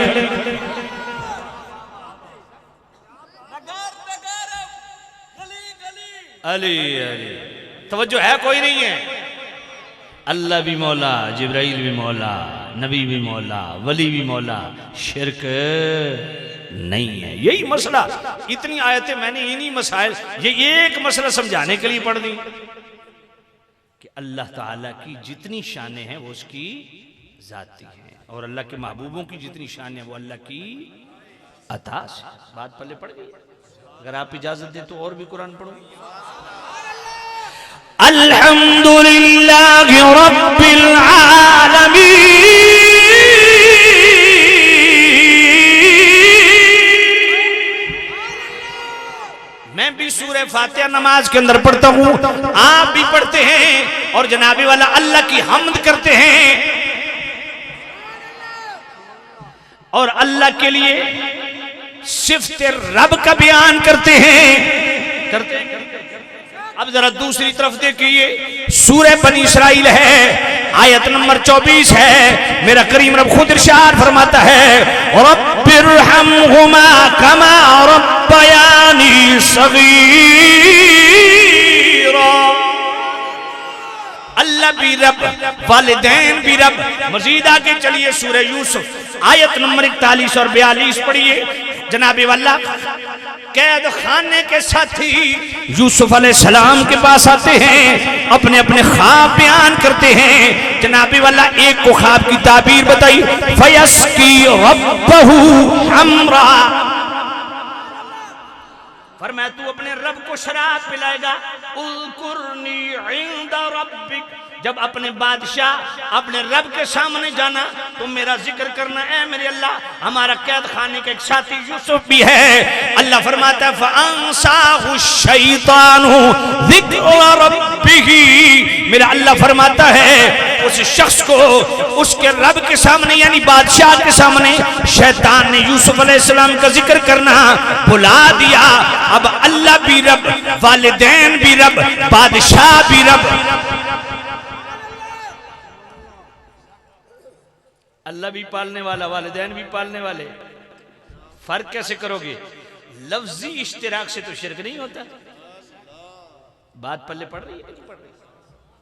अली अली तवज्जो है कोई नहीं है। अल्लाह भी मौला, जिब्राइल भी मौला, नबी भी मौला, वली भी मौला, शिरक नहीं है। यही मसला, इतनी आयतें मैंने इन्हीं मसाइल, ये एक मसला समझाने के लिए पढ़ दी कि अल्लाह ताला की जितनी शानें हैं वो उसकी जाती हैं, और अल्लाह के महबूबों की जितनी शान है वो अल्लाह की अता से। बात पल्ले पड़ गई। अगर आप इजाजत दें तो और भी कुरान पढ़ो। अल्हम्दुलिल्लाहि रब्बिल आलमीन। मैं भी सूरह फातिहा नमाज के अंदर पढ़ता हूं, आप भी पढ़ते हैं, और जनाबी वाला अल्लाह की हम्द करते हैं और अल्लाह के लिए सिफ्त रब का बयान करते हैं। अब जरा दूसरी तरफ देखिए, सूरह बनी इस्राइल है, आयत नंबर 24 है। मेरा करीम रब खुद इरशाद फरमाता है रब्बिरहमहुमा कमा रब्बयानी सगीरा। अल्लाह भी रब, वालिदैन भी रब। मजीद आगे चलिए, सूरह यूसुफ आयत नंबर 41 और 42 पढ़िए। जनाबे वाला कैद खाने के साथी यूसुफ अलैहिस्सलाम के पास आते हैं, अपने अपने ख्वाब बयान करते हैं। जनाबे वाला एक को ख्वाब की ताबीर बताई, फयस्की रब्बहू हमरा, फरमाया तू अपने रब को शराब पिलाएगा। उज़कुरनी इंदा रब्बिक, जब अपने बादशाह अपने रब के सामने जाना तो मेरा जिक्र करना है मेरे अल्लाह। हमारा कैद खाने का एक साथी यूसुफ भी है। अल्लाह फरमाता है फअंसाहु शैतानु ज़िक्र रब्बिही, मेरा अल्लाह फरमाता है उस शख्स को उसके रब के सामने यानी बादशाह के सामने शैतान ने यूसुफ अलैहिस्सलाम का जिक्र करना भुला दिया। अब अल्लाह भी रब, वालिदैन भी रब, बादशाह भी रब। अल्लाह भी पालने वाला, वालिदैन भी पालने वाले। फर्क कैसे करोगे? लफ्जी इश्तिराक से तो शिरक नहीं होता। बात पल्ले पड़ रही है,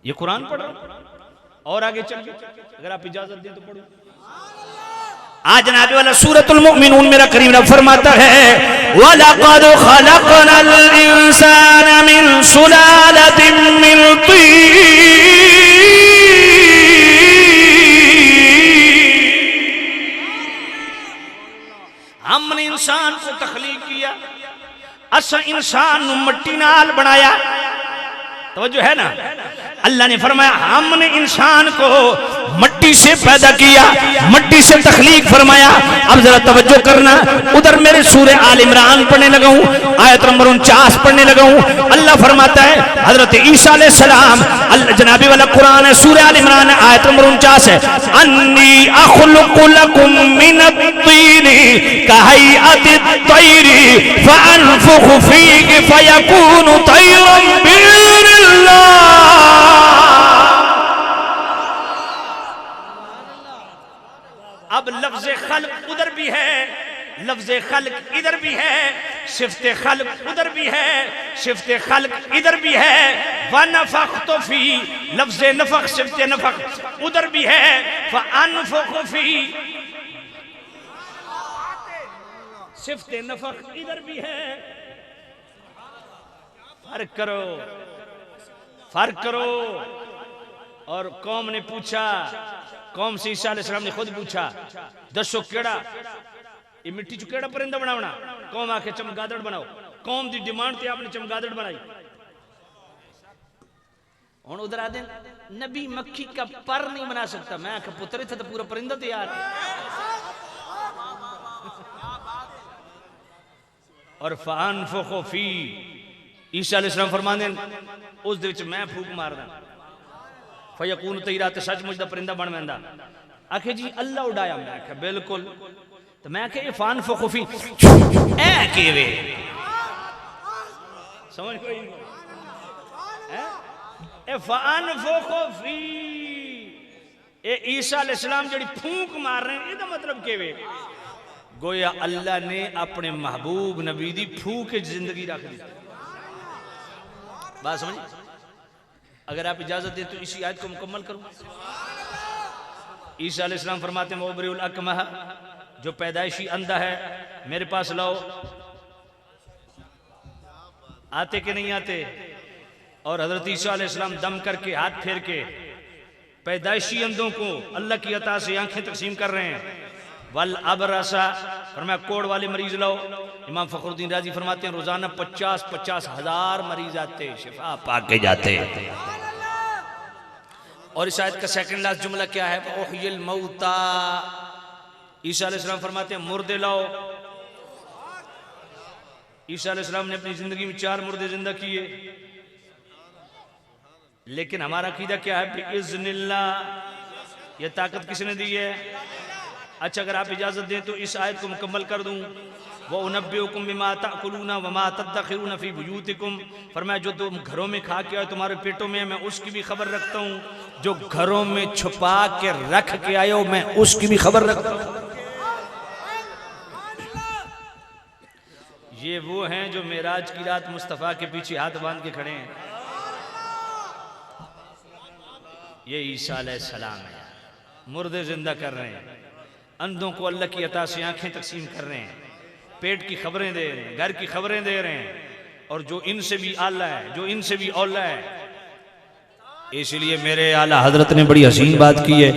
ये कुरान पढ़ रहा हूं। और आगे चलिए, अगर आप इजाजत दें तो पढ़ो। आज जनाबे वाला सूरतुल मुमिनून मेरा करीम रब फरमाता है वलक़द खलक़नल इंसाना मिन सुलालतिन मिन तीन। हमने इंसान को तख्लीक किया, असा इंसान मट्टी नाल बनाया। तवज्जो है ना? अल्लाह ने फरमाया हमने इंसान को मट्टी से पैदा किया, मट्टी से तख्लीक फरमाया। अब जरा तवज्जो करना, उधर मेरे सूरह आल इमरान पढ़ने लगा हूं, आयत नंबर 49 पढ़ने लगा हूं। अल्लाह फरमाता है हजरत ईसा अलैहिस्सलाम, जनाबी वाला कुरान है, सूरह आल इमरान है, आयत नंबर 49 है। अन्नी अखलुकु लकुम मिनत-तीनी कहैअत-तैरी फअनफुखु फीहि फयकूनु तैरन बिइज़निल्लाह। अब लफ्ज़ खल्क उधर भी है, लफ्ज़ खल्क इधर भी है, सिफ्त खल्क उधर भी है, सिफ्त खल्क इधर भी है। वनफ़ख़्तु फ़ी, लफ्ज़ नफ़ख़ सिफ्त नफ़ख़ उधर भी है। फ़अनफ़ुख़ु फ़ी, सिफ्त नफ़ख़ इधर भी है। फर्क करो, फर्क करो। और कौम ने पूछा कौम से ईसा अलैहिस्सलाम ने खुद पूछा दसो केड़ा ये मिट्टी चो केड़ा परिंदा बनावना, कौम आके चमगादड़ बनाओ, कौम की डिमांड ते आपने चमगादड़ बनाई। हुण उधर आदे नबी मक्खी का पर नहीं बना सकता, मैं आखिर पुत्र थे तो पूरा परिंदा तैयार है। और फानफुखु फी ईसा अलैहिस्सलाम फरमांदे उस दे विच मैं फूक मारदा फयकून तैरा ते सचमुच दा परिंदा बन वैंदा। आखे जी अल्लाह उड़ाया, मैं आखे बिल्कुल। तो मैं आखे ये फानफुखु फी ए केवे समझ कोई नहीं है ए फानफुखु फी ए ईसा अलैहिस्सलाम जेड़ी फूक मार रहे हैं, इसदा मतलब केवे गोया अल्लाह ने अपने महबूब नबी दी फूक जिंदगी रख दी। बात समझ? अगर आप इजाजत दें तो इसी आयत को मुकम्मल करूं। ईसा अलैहिस्सलाम फरमाते हैं मुबरिउल अकमह, जो पैदाइशी अंधा है मेरे पास लाओ। आते कि नहीं आते? और हजरत ईसा अलैहिस्सलाम दम करके हाथ फेर के पैदाइशी अंधों को अल्लाह की अता से आंखें तकसीम कर रहे हैं। वल अबरसा फरमाया कोड़ वाले मरीज लाओ। इमाम फखरुद्दीन राजी फरमाते हैं रोजाना 50-50 हजार मरीज आते शिफा पाके जाते। और इस आयत का सेकंड लास्ट जुमला क्या है? ओहियल मौता। ईसा अलैहिस्सलाम फरमाते हैं मुर्दे लाओ। ईसा अलैहिस्सलाम ने अपनी जिंदगी में 4 मुर्दे जिंदा किए, लेकिन हमारा अकीदा क्या है? बिइज़्निल्लाह। ये ताकत किसने दी है? अच्छा अगर आप इजाजत दें तो इस आयत को मुकम्मल कर दूं। वो उनब्बिउकुम बिमा ताकुलूना वमा तदखिरुना फी बुयूतिकुम। फरमाया जो तुम घरों में खा के आए तुम्हारे पेटों में, मैं उसकी भी खबर रखता हूँ। जो घरों में छुपा के रख के आए हो, मैं उसकी भी खबर रखता हूँ। ये वो हैं जो मेराज की रात मुस्तफ़ा के पीछे हाथ बांध के खड़े हैं। ये ईसा अलैहिस्सलाम है, मुर्दे जिंदा कर रहे हैं, अंधों को अल्लाह की अता से आंखें तकसीम कर रहे हैं, पेट की खबरें दे रहे हैं, घर की खबरें दे रहे हैं, और जो इनसे भी आला है, जो इनसे भी औला है। इसलिए मेरे आला हजरत ने बड़ी हसीन बात की है।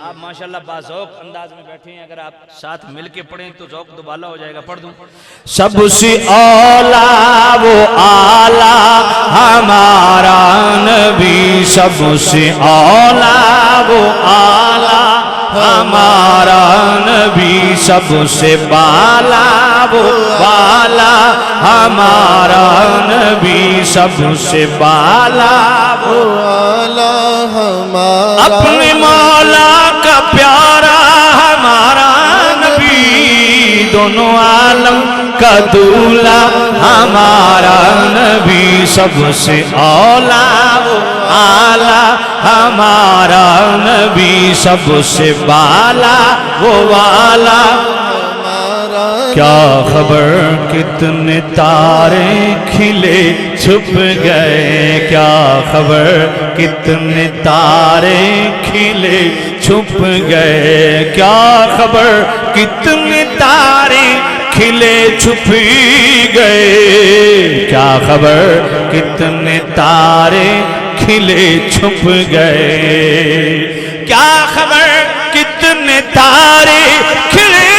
आप माशाल्लाह बाज़ौक़ अंदाज में बैठे हैं, अगर आप साथ मिलके पढ़ें तो ज़ौक़ दुबाला हो जाएगा। पढ़ दूं। सबसे औला वो आला हमारा नबी, सबसे औला वो आला हमारा नबी, सबसे बाला वो बाला हमारा नबी, सबसे बाला वो आला हमारा अपने मौला का प्यारा हमारा नबी, दोनों आलम का दूल्हा हमारा नबी, सबसे औला वो आला हमारा नबी, सबसे बाला वो वाला। क्या खबर कितने तारे खिले छुप गए, क्या खबर कितने तारे खिले छुप गए, क्या खबर कितने तारे खिले छुप गए, क्या खबर कितने तारे खिले छुप गए, क्या खबर कितने तारे खिले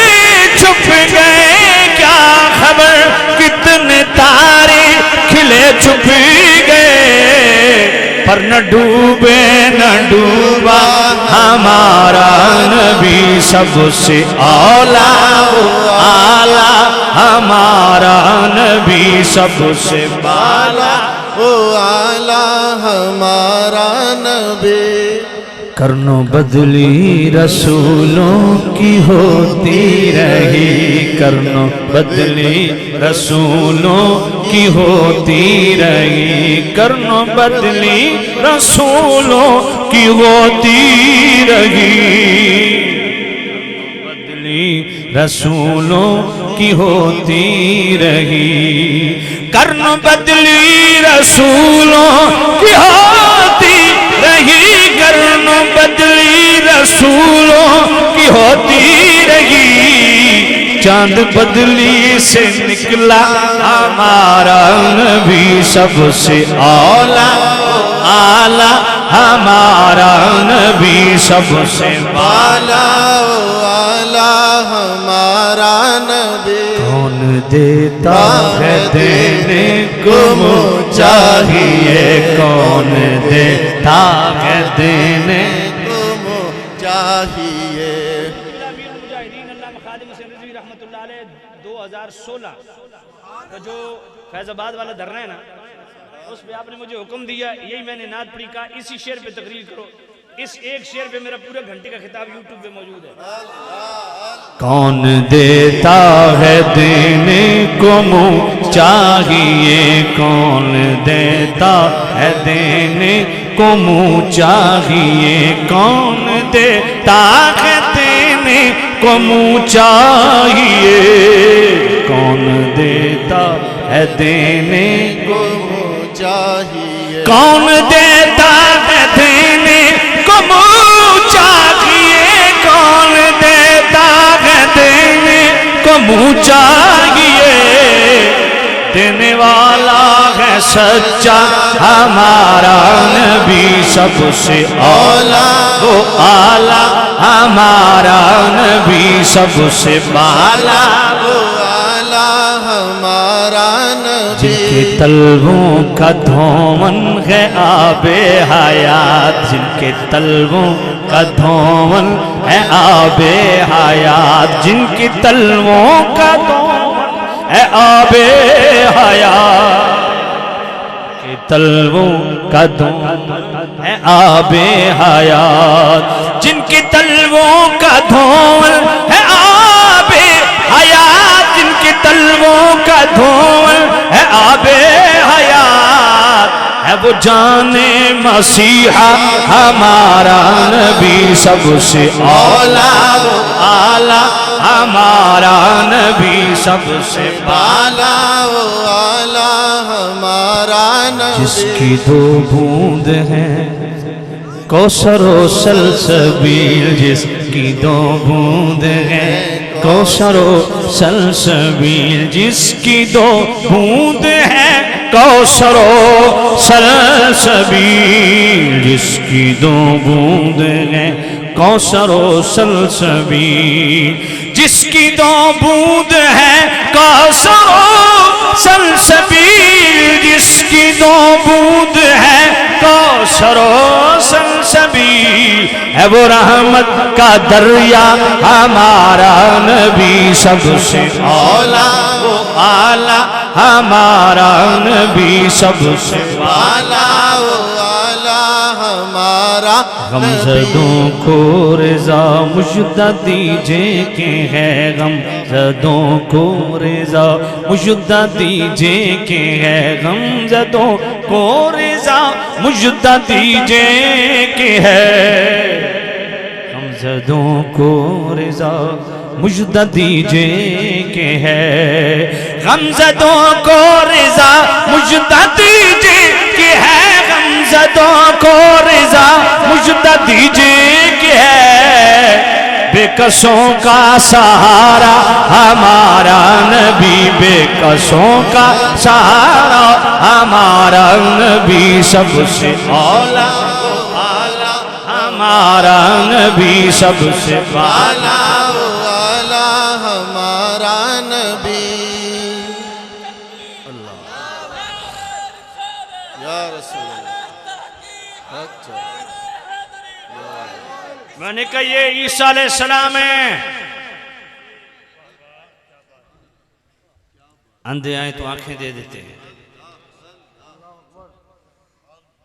छुप गए, क्या खबर कितने तारे खिले छुप गए। पर न डूबे न डूबा हमारा नबी, सबसे औला वो आला हमारा नबी, सबसे बाला वो आला हमारा नबी। करनो बदली रसूलों की होती रही, करनो बदली रसूलों की होती रही, करनो बदली रसूलों की होती रही, बदली रसूलों की होती रही, करनो बदली रसूलों की होती रही, करनो बदली रसूलों की होती रही। चांद बदली से निकला हमारा नबी, सबसे औला आला हमारा नबी सबसे आला ओ आला हमारा नबी। कौन देता है देने को चाहिए, कौन देता है देने को चाहिए। 2016 का जो फैजाबाद वाला धरना है ना, उस पे आपने मुझे हुक्म दिया, यही मैंने नात पढ़ी, कहा इसी शेर पे तकरीर करो। इस एक शेर पे मेरा पूरे घंटे का खिताब यूट्यूब पे मौजूद है। कौन देता है देने को मुँह चाहिए, कौन देता है देने को मुँह चाहिए, कौन देता है देने को मुँह चाहिए, कौन देता है देने को चाहिए। कौन देता है देने को मुँह चाहिए, कौन देता है देने को मुँह चाहिए, देने वाला है सच्चा हमारा नबी सबसे आला, वो आला हमारा नबी सबसे बाला, वो आला हमारा नबी। जिनके तलवों का धोवन है आबे हयात, जिनके तलवों का धोवन है आबे हयात, जिनकी तलवों का धोवन है आबे हयात, के तलवों का धोवन है आबे हयात, जिनकी तलवों का धोवन है आबे हयात, जिनकी तलवों का धोवन है आबे हयात, है वो जाने मसीहा हमारा नबी सबसे आला, वो आला हमारा नबी सबसे बाला, वो आला हमारा नबी। जिसकी दो बूंद हैं कौसरो सलसबील, जिसकी दो बूंद हैं कौसरो सलसबील, जिसकी दो बूंद हैं कौसरो सलसबील, जिसकी दो बूंद हैं कौसरो सलसबील, जिसकी दो बूंद हैं कौसरो सलसबील, जिसकी दो बूंद हैं कौसरो सलसबील, है वो रहमत का दरिया हमारा नबी सबसे आला, वो आला हमारा नबी सबसे आला, वो आला हमारा गमज़दों को रिज़ा मुजद्दा दीजिए के है, गमज़दों को रिज़ा मुजद्दा दीजिए के है, गमज़दों को रिज़ा मुजद्दा दीजिए के है, गमज़दों को रिज़ा मुजद्दा दीजिए के है, गमज़दों को रिज़ा मुजद्दा दीजिए के है, गमज़दों को रिज़ा मुजद्दा दीजिए के है, बेकसों का सहारा हमारा नबी, बेकसों का सहारा हमारा नबी सबसे आला, आला हमारा नबी सबसे बाला, वो आला हमारा नबी। या रसूल मैंने कहा ये ईसा अलैहिस्सलाम है। अंधे आए तो आंखें दे देते हैं,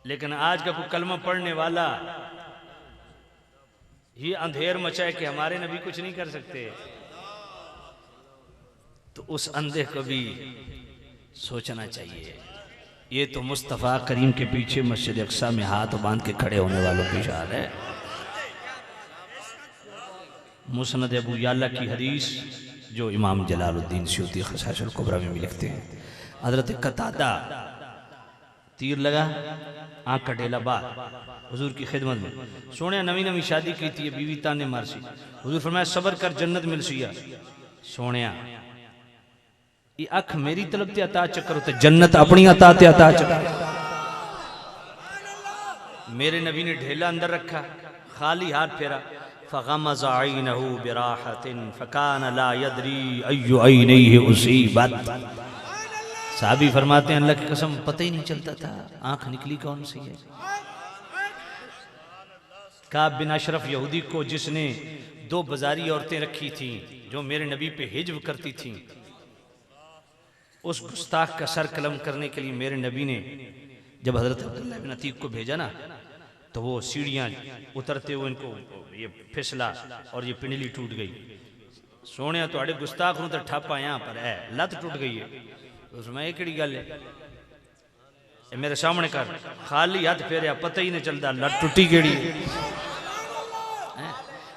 लेकिन आज का कोई कलमा पढ़ने वाला ये अंधेर मचाए कि हमारे नबी कुछ नहीं कर सकते, तो उस अंधे को भी सोचना चाहिए। ये तो मुस्तफ़ा करीम के पीछे मस्जिद अक्सा में हाथ बांध के खड़े होने वालों की शान है। मुस्नद अबू याला की हदीस जो इमाम जलालुद्दीन सयूती खसाइस अल कुबरा में भी लिखते हैं, हजरत कतादा तीर लगा आँख कटेला बात हुजूर की खिदमत में, सोने नवी नवी शादी की थी, बीवी ताने मारसी, हुजूर फरमाया सबर कर जन्नत मिल सिया, सोने ये अख मेरी तरफ ते अता चक्कर होते जन्नत अपनी अता ते अता चक्कर। मेरे नबी ने ढेला अंदर रखा, खाली हाथ फेरा, फ़ग़मज़ ऐनहु बिराहतिन फ़कान ला यदरी अय्यु ऐनैहि उसीबत। साहबी फरमाते हैं अल्लाह की कसम पता ही नहीं चलता था आंख निकली कौन सी है। काब बिन अशरफ यहूदी को जिसने 2 बाजारी औरतें रखी थीं जो मेरे नबी पे हिज्ब करती थीं, उस गुस्ताख का सर कलम करने के लिए मेरे नबी ने जब हजरत अब्दुल्लाह बिन अतीक को भेजा ना, तो वो सीढ़ियाँ उतरते हुए इनको ये फिसला और ये पिंडली टूट गई। सोने थोड़े गुस्ताख तो ठप आया पर है लत टूट गई है। उसमें ये केड़ी गल है, मेरे सामने कर, खाली हाथ फेरिया पता ही नहीं चलता लत टूटी केड़ी है।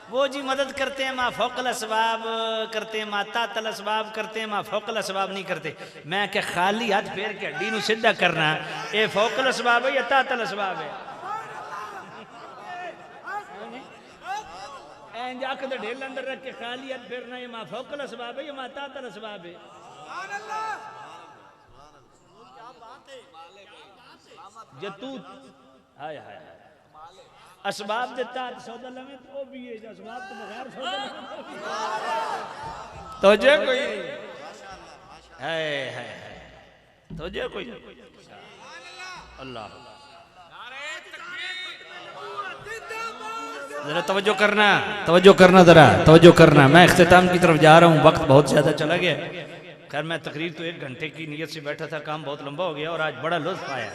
वो जी मदद करते हैं, माँ फौकल असबाब करते हैं, माँ तातल असबाब करते हैं, माँ फौकल असबाब नहीं करते। मैं क्या खाली हाथ फेर के हड्डी नूं सीधा करना ये फौकल असबाब है या तातल असबाब है? जाके तो ढेल अंदर रख के खाली हाथ फेरना ये माँ फौकल असबाब है या माँ तातल असबाब है? जे तू हाय हाय असबाब देता सौदा लगे तो भी है, असबाब तो बगैर सौदा लगे तो जे कोई है तो जे कोई अल्लाह। जरा तवज्जो करना जरा तवज्जो करना। मैं इख्तिताम की तरफ जा रहा हूँ, वक्त बहुत ज्यादा चला गया। खैर मैं तकरीर तो 1 घंटे की नियत से बैठा था, काम बहुत लंबा हो गया और आज बड़ा लुत्फ आया,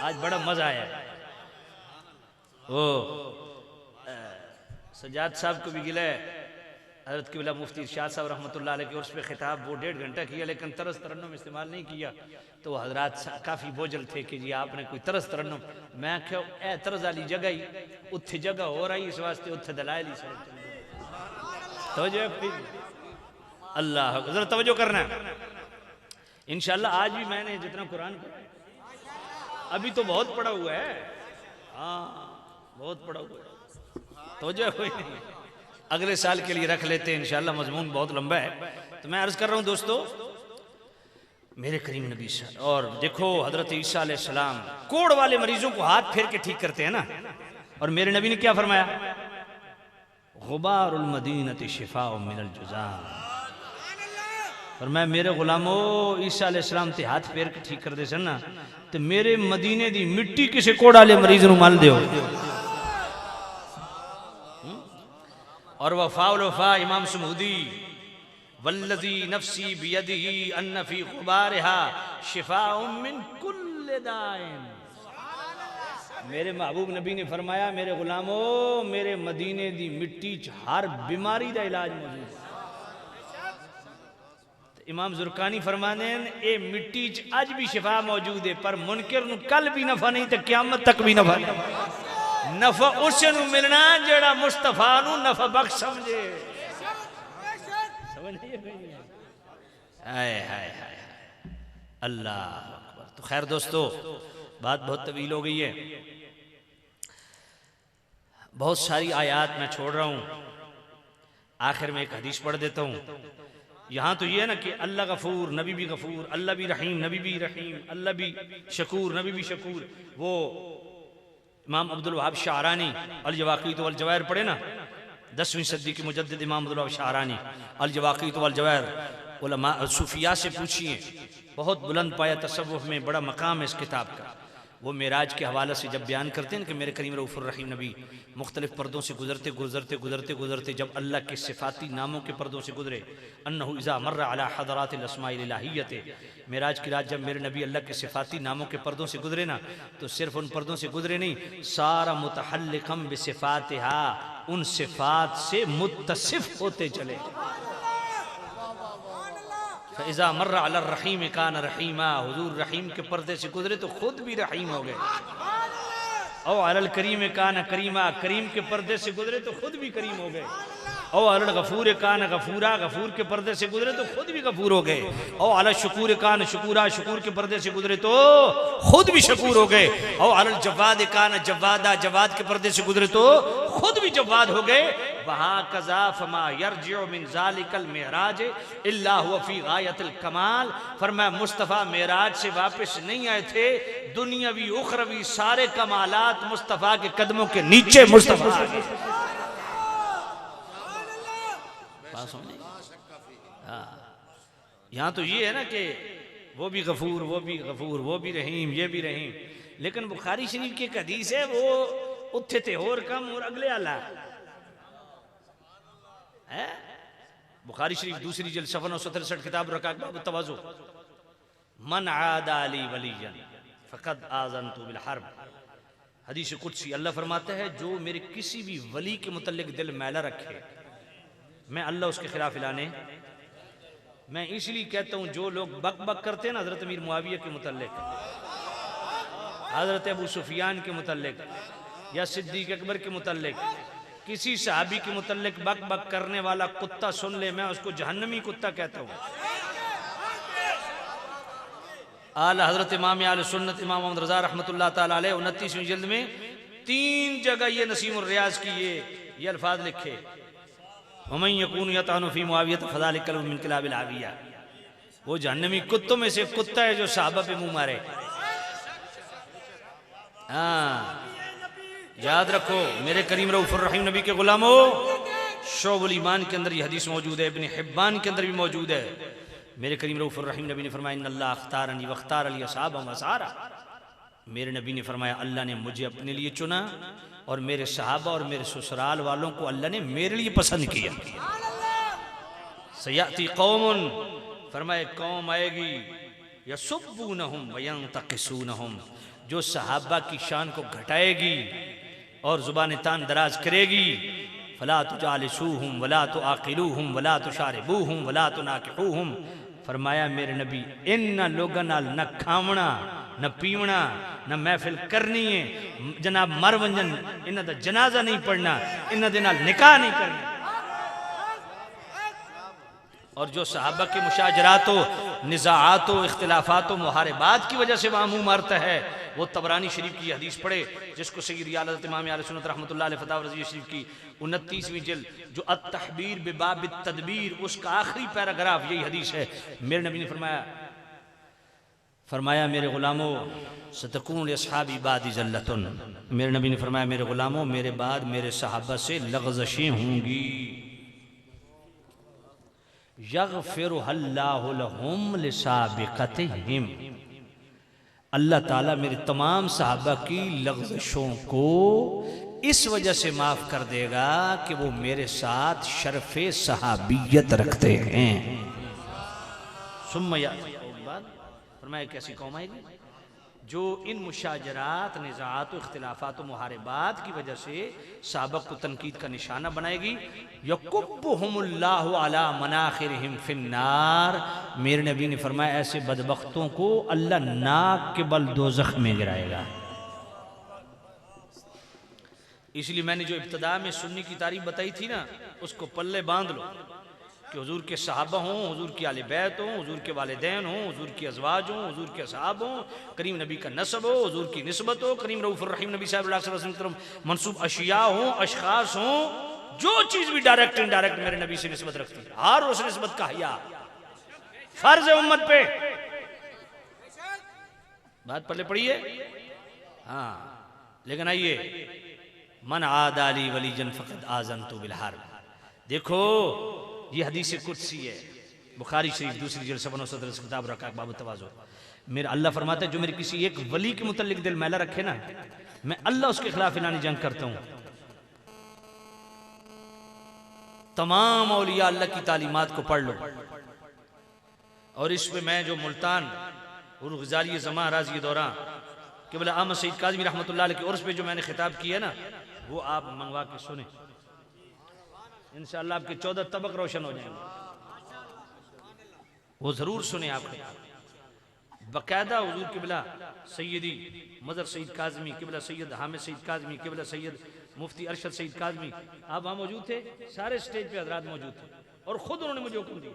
आज बड़ा मजा आया। ओ सजाद साहब को भी गिला हजरत किबला मुफ्ती इरशाद साहब रहमतुल्लाह अलैह के उर्स पे खिताब वो 1.5 घंटा किया, लेकिन तरस तरन्नुम इस्तेमाल नहीं किया। तो हजरात काफ़ी बोझल थे कि जी आपने कोई तरस तरन्नुम, मैं क्या ए तरस वाली जगह ही उत्थे जगह हो रही, इस वास्ते उत्थे दलाइल ही सब तवज्जो अल्लाह जरा तवज्जो करना। इंशाल्लाह आज भी मैंने जितना कुरान पढ़ा अभी तो बहुत पढ़ा हुआ है, हाँ बहुत पढ़ा हुआ है, तवज्जो कोई नहीं, अगले साल के लिए रख लेते हैं इंशाल्लाह, मजमून बहुत लंबा है। तो मैं अर्ज कर रहा हूं दोस्तों, मेरे करीम नबी और देखो हजरत ईसा अलैहिस्सलाम कोढ़ वाले मरीजों को हाथ फेर के ठीक करते हैं ना, और मेरे नबी ने क्या फरमाया, गुबारुल मदीनति शिफाउ मिनल जुज़ाम। और मैं मेरे गुलामो ईसा अलैहिस्सलाम ते हाथ फेर के ठीक कर दे सन ना, तो मेरे मदीने दी मिट्टी किसी कोढ़ वाले मरीज नूं मल दियो। और वफाउल वफा इमाम सुमूदी वल्लज़ी नफ्सी बियदिही अन्न फी गुबारिहा शिफाउम मिन कुल्लि दाइन। मेरे महबूब नबी ने फरमाया मेरे गुलामो मेरे मदीने दी मिट्टी च हर बीमारी दा इलाज मौजूद है। इमाम जुरकानी फरमाने ए मिट्टी च अज भी शिफा मौजूद है, पर मुनकिर नूं कल भी नफा नहीं तो क़यामत तक भी नफा नहीं। नफा उस नूं मिलना जेड़ा मुस्तफा नूं नफा बख्श समझे। समझ नहीं हाय हाय हाय अल्लाह अकबर। तो खैर दोस्तों बात बहुत तवील हो गई है, बहुत सारी आयात मैं छोड़ रहा हूं, आखिर में एक हदीस पढ़ देता हूं। यहाँ तो ये है ना कि अल्लाह गफूर नबी भी गफूर, अल्लाह भी रहीम नबी भी रहीम, अल्लाह भी शकूर नबी भी शकूर। वो इमाम अब्दुल वहाब शारानी अल जवाक़ीत वल जवाहिर पढ़े ना, 10वीं सदी के मुजद्दिद इमाम अब्दुल वहाब शारानी अल जवाक़ीत वल जवाहिर, उलमा सूफिया से पूछिए, बहुत बुलंद पाया तसव्वुफ में बड़ा मकाम है इस किताब का। वो मेराज के हवाले से जब बयान करते हैं कि मेरे करीम रऊफ़ुर रहीम नबी मुख्तलिफ पर्दों से गुजरते गुजरते गुजरते गुजरते जब अल्लाह के सिफाती नामों के पर्दों से गुजरे, अन्नहु इज़ा मर्रा अला हज़रातिल अस्माइल इलाहिय्यत, मेराज की रात जब मेरे नबी अल्लाह के सिफाती नामों के पर्दों से गुजरे ना, तो सिर्फ उन पर्दों से गुजरे नहीं, सारा मुतहल्लिक़म बिसिफ़ातिहा, उन सिफात से मुत्तसिफ होते चले। फ़इज़ा मर्रा अला रहीम कान रहीमा, हुजूर रहीम के पर्दे से गुजरे तो खुद भी रहीम हो गए। और अलल करीम कान करीमा, करीम के पर्दे से गुजरे तो खुद भी करीम हो गए। ओ अल गफूर कान गफूरा, गफूर के पर्दे से गुजरे तो खुद भी गफूर हो गए। ओ अल शकूर कान शकूरा, शकूर के पर्दे से गुजरे तो खुद भी शकूर हो गए। ओ अल जवाद कान जवादा, जवाद के पर्दे से गुजरे तो खुद भी जवाद हो गए। वहाँ कज़ा फमा यरजिउ मिन ज़ालिकल मेराज इल्ला हुवा फी गायतिल कमाल। फरमाया मुस्तफ़ा मेराज से वापस नहीं आए थे, दुनियावी उखरवी सारे कमालात मुस्तफ़ा के कदमों के नीचे मुस्तफ़ा आ गए। हाँ, यहाँ तो ये है ना कि वो भी गफूर, वो भी गफूर, वो भी रहीम, ये भी रहीम। लेकिन बुखारी शरीफ की एक हदीस है, वो उठे थे और कम और अगले आला है। बुखारी शरीफ दूसरी जल्द सफ़ा 967 किताब रकात बाब तवाज़ु, मन आदा अली वलियन फ़क़द आज़नतु बिल हर्ब। हदीस कुदसी अल्लाह फरमाता है, जो मेरे किसी भी वली के मुतल्लिक दिल मैला रखे, मैं अल्लाह उसके खिलाफ लाने। मैं इसलिए कहता हूँ जो लोग बक बक करते हैं ना हज़रत अमीर मुआविया के मुतल्लिक, हज़रत अबू सुफियान के मुतल्लिक या सिद्दीक़ अकबर के मुतल्लिक, किसी सहाबी के मुतल्लिक बक बक करने वाला कुत्ता सुन ले, मैं उसको जहन्नमी कुत्ता कहता हूँ। आला हज़रत इमाम आले सुन्नत इमाम मोहम्मद रज़ा रहमतुल्लाह ताला अलैह 29वीं जिल्द में 3 जगह ये नसीमुर रियाज की ये अल्फाज लिखे, वमन यकून यतानु फी मुआविया फज़ालिकल मिन किलाबिल आविया। वो जहन्नमी कुत्तों में से कुत्ता है जो सहाबा पे मुंह मारे। हाँ, याद रखो मेरे करीम रऊफ़ुर रहीम नबी के गुलामों, शोबुल ईमान के अंदर ये हदीस मौजूद है, इब्न हिब्बान के अंदर भी मौजूद है। मेरे करीम रऊफ़ुर रहीम नबी ने फरमाया, इन्नल्लाह अख्तारनी वख्तार अली असहाब वसारा। मेरे नबी ने फरमाया, अल्लाह ने मुझे अपने लिए चुना और मेरे सहाबा और मेरे ससुराल वालों को अल्लाह ने मेरे लिए पसंद किया। सयाती कौमुन, फरमाए कौम आएगी, यसुब्बूनहुम व यंतकिसूनहुम, जो सहाबा की शान को घटाएगी और जुबान तान दराज करेगी। फला तुजालिसूहुम वला तुआकिलूहुम वला तुशारिबूहुम वला तुनाकिहूहुम। फरमाया मेरे नबी, इन लोगों नाल न खावना न पीवना न महफिल करनी है, जनाब मर वंजन, इन्हां दा जनाजा नहीं पढ़ना, इन्हां दे नाल निकाह नहीं करना। और जो सहाबा के मुशाजरात हो, निज़ाआत हो, इख्तिलाफात हो, मुहारबात की वजह से वहाँ मुँह मारता है, वो तबरानी शरीफ की हदीस पढ़े, जिसको सय्यद आला इमाम आले सुन्नत रहमतुल्लाह अलैह फतावा रज़िया शरीफ की 29वीं जिल्द जो अत-तहबीर बिबाब तदबीर, उसका आखिरी पैराग्राफ यही हदीस है। मेरे नबी ने फरमाया मेरे गुलामों, सतकून अस्हाबी बादी ज़ल्लतुन। मेरे नबी ने फरमाया मेरे गुलामों, मेरे बाद मेरे सहाबा से लग़ज़शें होंगी। यग़फ़िरुहल्लाहु लहुम लिसाबिक़तिहिम, अल्लाह ताला मेरे तमाम सहाबा की लग़ज़शों को इस वजह से माफ़ कर देगा कि वो मेरे साथ शरफ़े सहाबियत रखते हैं। सुम्मा फरमाया कैसी कौम आएगी जो इन मुशाजरात, निज़ात, इख्तिलाफात व मुहारबात की वजह से साबक को तनकीद का निशाना बनाएगी। यकुब्बुहुमुल्लाहु अला मनाखिरिहिम फिन्नार। मेरे नबी ने फरमाया ऐसे बदबख्तों को अल्लाह नाक के बल दोज़ख में गिराएगा। इसलिए मैंने जो इब्तिदा में सुन्नी की तारीफ बताई थी ना, उसको पल्ले बांध लो कि हुजूर के सहाबा हों, हुजूर के आले बैत हों, हुजूर के वालिदैन हों, हुजूर के अज़वाज हों, हुजूर के असहाब हों, करीम नबी का नस्ब हो, हुजूर की निस्बत हो, करीम रऊफ़ुर रहीम नबी साहब सल्लल्लाहु अलैहि वसल्लम की तरफ मंसूब अशिया हों, अशखास हों, जो चीज़ भी डायरेक्ट इनडायरेक्ट मेरे नबी से निस्बत रखती है, हर उस निस्बत का हया फर्ज है उम्मत पे। बात पहले पढ़िए। हाँ, लेकिन आइए, मन आदाली वलीजन फ़क़द आज़नतु बिल हर्ब। देखो ये हदीस कुदसी है, बुखारी शरीफ दूसरी जल्द सफ़ा 970 किताब रकात बाब तवाज़ु। मेरा अल्लाह फरमाता है जो मेरे किसी एक वली के मुतल्लिक दिल मैला रखे ना, मैं अल्लाह उसके खिलाफ ऐलानी जंग करता हूँ। तमाम औलिया अल्लाह की तालीमात को पढ़ लो। और इस पे मैं जो मुल्तान और ग़ज़ाली ज़मा राज़ी दौरा कि बोला अहमद सईद काज़मी रहमतुल्लाह अलैह के उर्स पे जो मैंने खिताब किया ना, वो आप मंगवा के सुने, इंशाअल्लाह आपके 14 तबक रोशन हो जाएंगे। वो जरूर सुने आपके बकायदा हुजूर किबला सैयदी मज़र सईद काज़मी, किबला सैयद हामिद सईद काज़मी, किबला सैयद मुफ्ती अरशद सईद काज़मी, आप वहाँ मौजूद थे, सारे स्टेज पे हजरात मौजूद थे और खुद उन्होंने मुझे हुक्म दिया,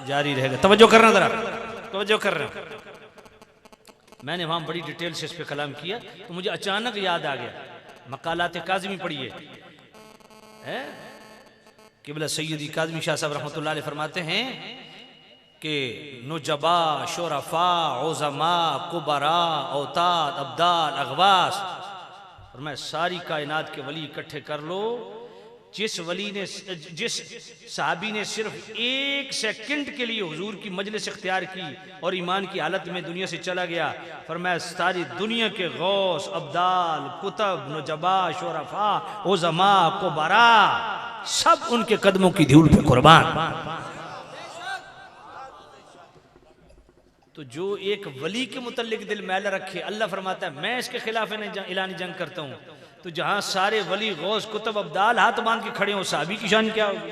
जारी रहेगा। तवज्जो करना जरा, तवज्जो कर रहे हैं। मैंने वहाँ बड़ी डिटेल से इस पे कलाम किया तो मुझे अचानक याद आ गया, मकालात काज़मी पढ़िए, क़िबला सैयदी काज़मी शाह साहब रहमतुल्लाह अलैह फरमाते हैं कि नुजबा, शुरफा, उज़मा, कुबरा, औताद, अब्दाल, अगवास, और मैं सारी कायनात के वली इकट्ठे कर लो, जिस सहाबी ने सिर्फ 1 सेकंड के लिए हुजूर की मजलिस इख्तियार की और ईमान की हालत में दुनिया से चला गया, फरमाया सारी दुनिया के गौस, अब्दाल, कुतब, नुजबा, शुरफा, उज़मा, कुबरा सब उनके कदमों की धूल पे कुर्बान। तो जो एक वली के मुतल्लिक दिल मैला रखे, अल्लाह फरमाता है मैं इसके खिलाफ ऐलानी जंग करता हूं। तो जहां सारे वली, गौस, कुतब, अब्दाल हाथ बांध के खड़े हो, साहबी की शान क्या होगी?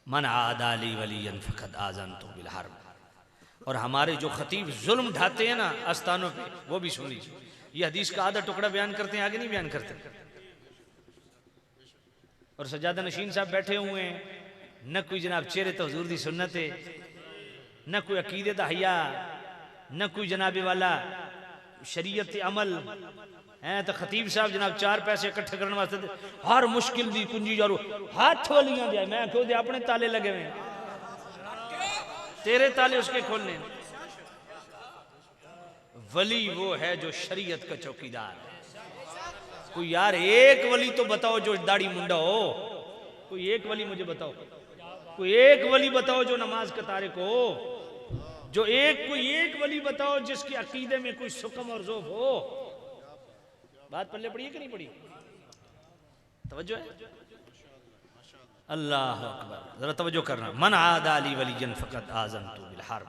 मन आदाली वलियन फकद आज़नतु बिल हर्ब। और हमारे जो खतीब जुल्म ढाते हैं ना आस्थानों पे, वो भी सुन लीजिए, ये हदीस का आधा टुकड़ा बयान करते हैं, आगे नहीं बयान करते। और सजादा नशीन साहब बैठे हुए हैं, न कोई जनाब चेहरे तो हुजूर दी सुन्नत है, न कोई अकीदे दा हया, न कोई जनाबे वाला शरीयत अमल है। तो खतीब साहब जनाब 4 पैसे इकट्ठे करने वास्ते हर मुश्किल दी कुंजी जारो हाथ वालियां दे, मैं क्यों दे अपने ताले लगे हुए, तेरे ताले उसके खोलने। वली वो है जो शरीयत का चौकीदार है। कोई यार एक वली तो बताओ जो दाढ़ी मुंडा हो, कोई एक वली मुझे बताओ, कोई एक वली बताओ जो नमाज का तारिक हो, जो कोई एक वली बताओ जिसके अकीदे में कोई सुकम और ज़ौफ़ हो। बात पल्ले पड़ी है कि नहीं पड़ी? तवज्जो है? अल्लाह अकबर, जरा तवज्जो करना। मन आदाली वलियन फकद आज़नतु बिल हर्ब।